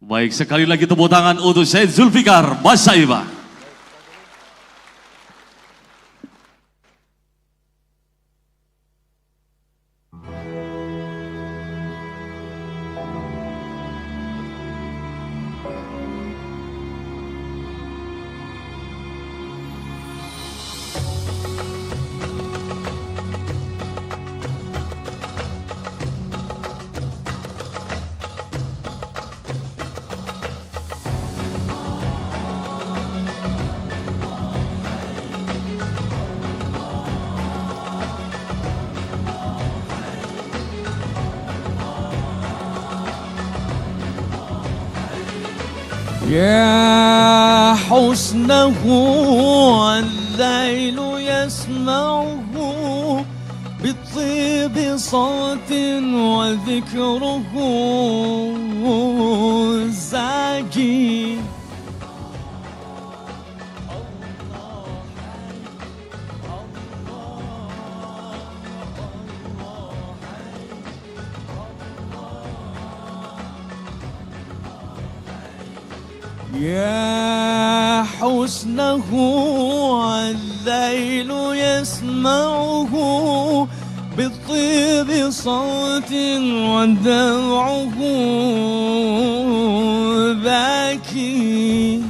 Baik, sekali lagi tepuk tangan untuk Sayyid Zulfikar Basaiban. يا حسنه الليل يسمعه بالطيب صوت وذكره زاكي يا حسنه الليل يسمعه بطيب صوت ودمعه باكي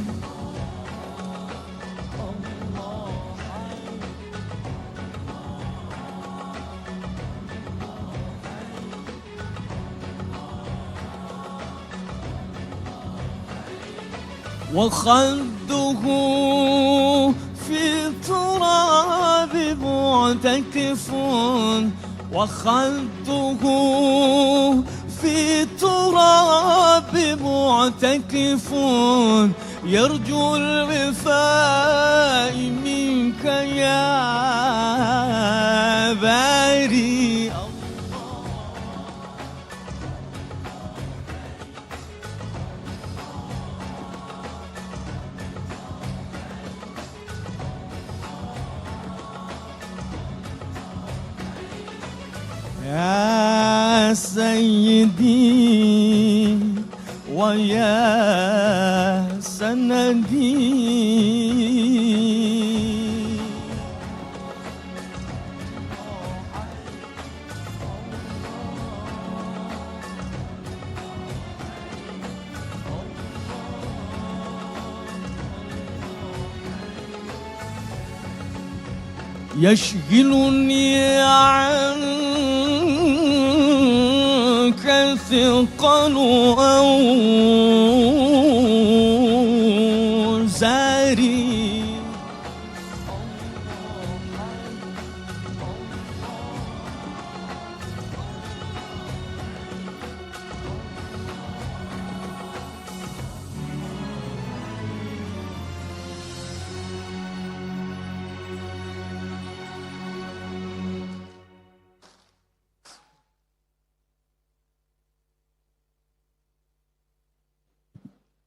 وخده في التراب معتكف وخده في التراب معتكف يرجو الوفاء منك يا باري يا سيدي ويا سندي يشغلني عنك ثقل أو زاري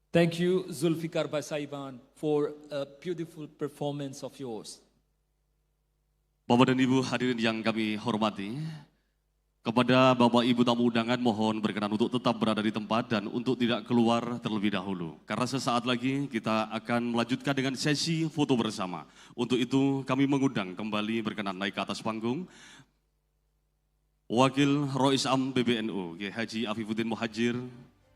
Thank you, Zulfikar Basaiban, for a beautiful performance of yours. Bapak dan Ibu hadirin yang kami hormati, kepada Bapak Ibu tamu undangan mohon berkenan untuk tetap berada di tempat dan untuk tidak keluar terlebih dahulu. Karena sesaat lagi kita akan melanjutkan dengan sesi foto bersama. Untuk itu kami mengundang kembali berkenan naik ke atas panggung Wakil Rois Am PBNU, Kiai Haji Afifuddin Muhajir,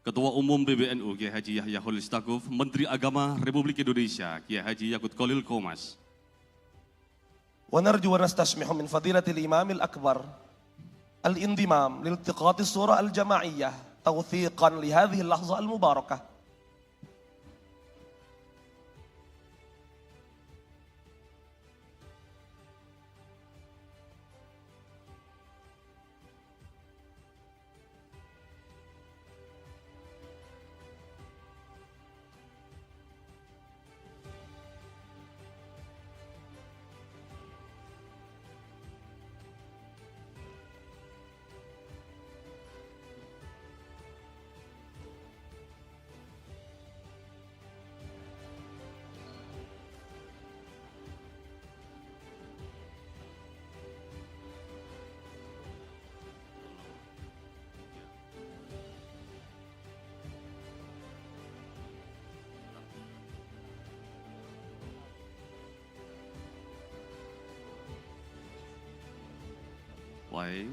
Ketua Umum PBNU Kiai Haji Yahya Khalil Stakuf, Menteri Agama Republik Indonesia Kiai Haji Yakut Khalil Qomas. ونرجو ونستسمح من فضيلة الإمام الأكبر الانضمام لالتقاط الصورة الجماعية توثيقا لهذه اللحظة المباركة. Baik.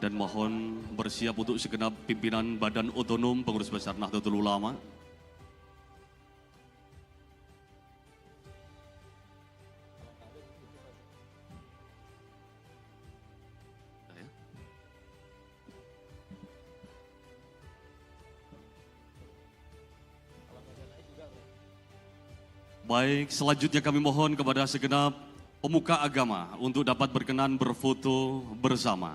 Dan mohon bersiap untuk segenap pimpinan Badan Otonom Pengurus Besar Nahdlatul Ulama. Baik, selanjutnya kami mohon kepada segenap pemuka agama untuk dapat berkenan berfoto bersama.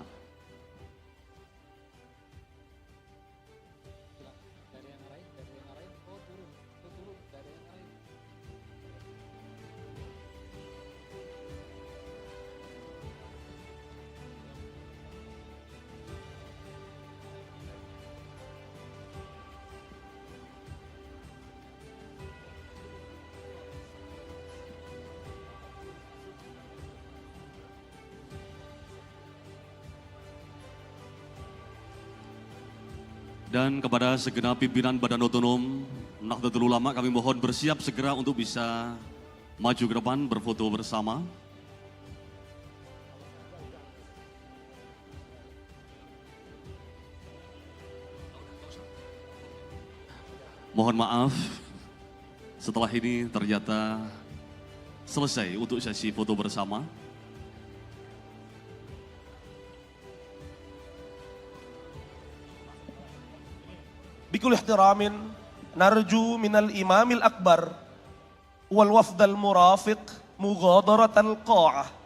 Dan kepada segenap pimpinan Badan Otonom Nahdlatul Ulama kami mohon bersiap segera untuk bisa maju ke depan berfoto bersama. Mohon maaf, setelah ini ternyata selesai untuk sesi foto bersama. Bikul ihtiramin narju minal imamil akbar wal wafdal murafiq mughadaratal qa'ah.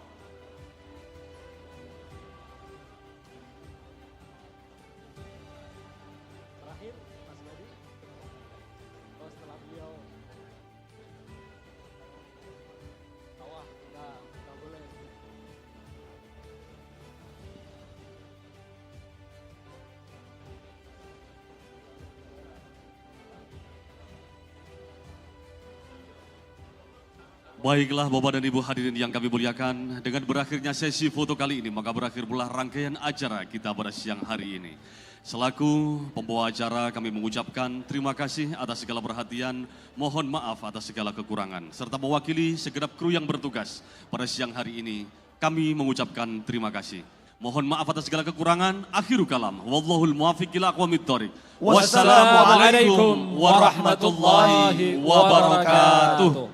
Baiklah Bapak dan Ibu hadirin yang kami muliakan, dengan berakhirnya sesi foto kali ini, maka berakhir pula rangkaian acara kita pada siang hari ini. Selaku pembawa acara kami mengucapkan terima kasih atas segala perhatian, mohon maaf atas segala kekurangan, serta mewakili segenap kru yang bertugas pada siang hari ini, kami mengucapkan terima kasih. Mohon maaf atas segala kekurangan, akhiru kalam, wallahul muwaffiq ila aqwamit thoriq. Wassalamualaikum warahmatullahi wabarakatuh.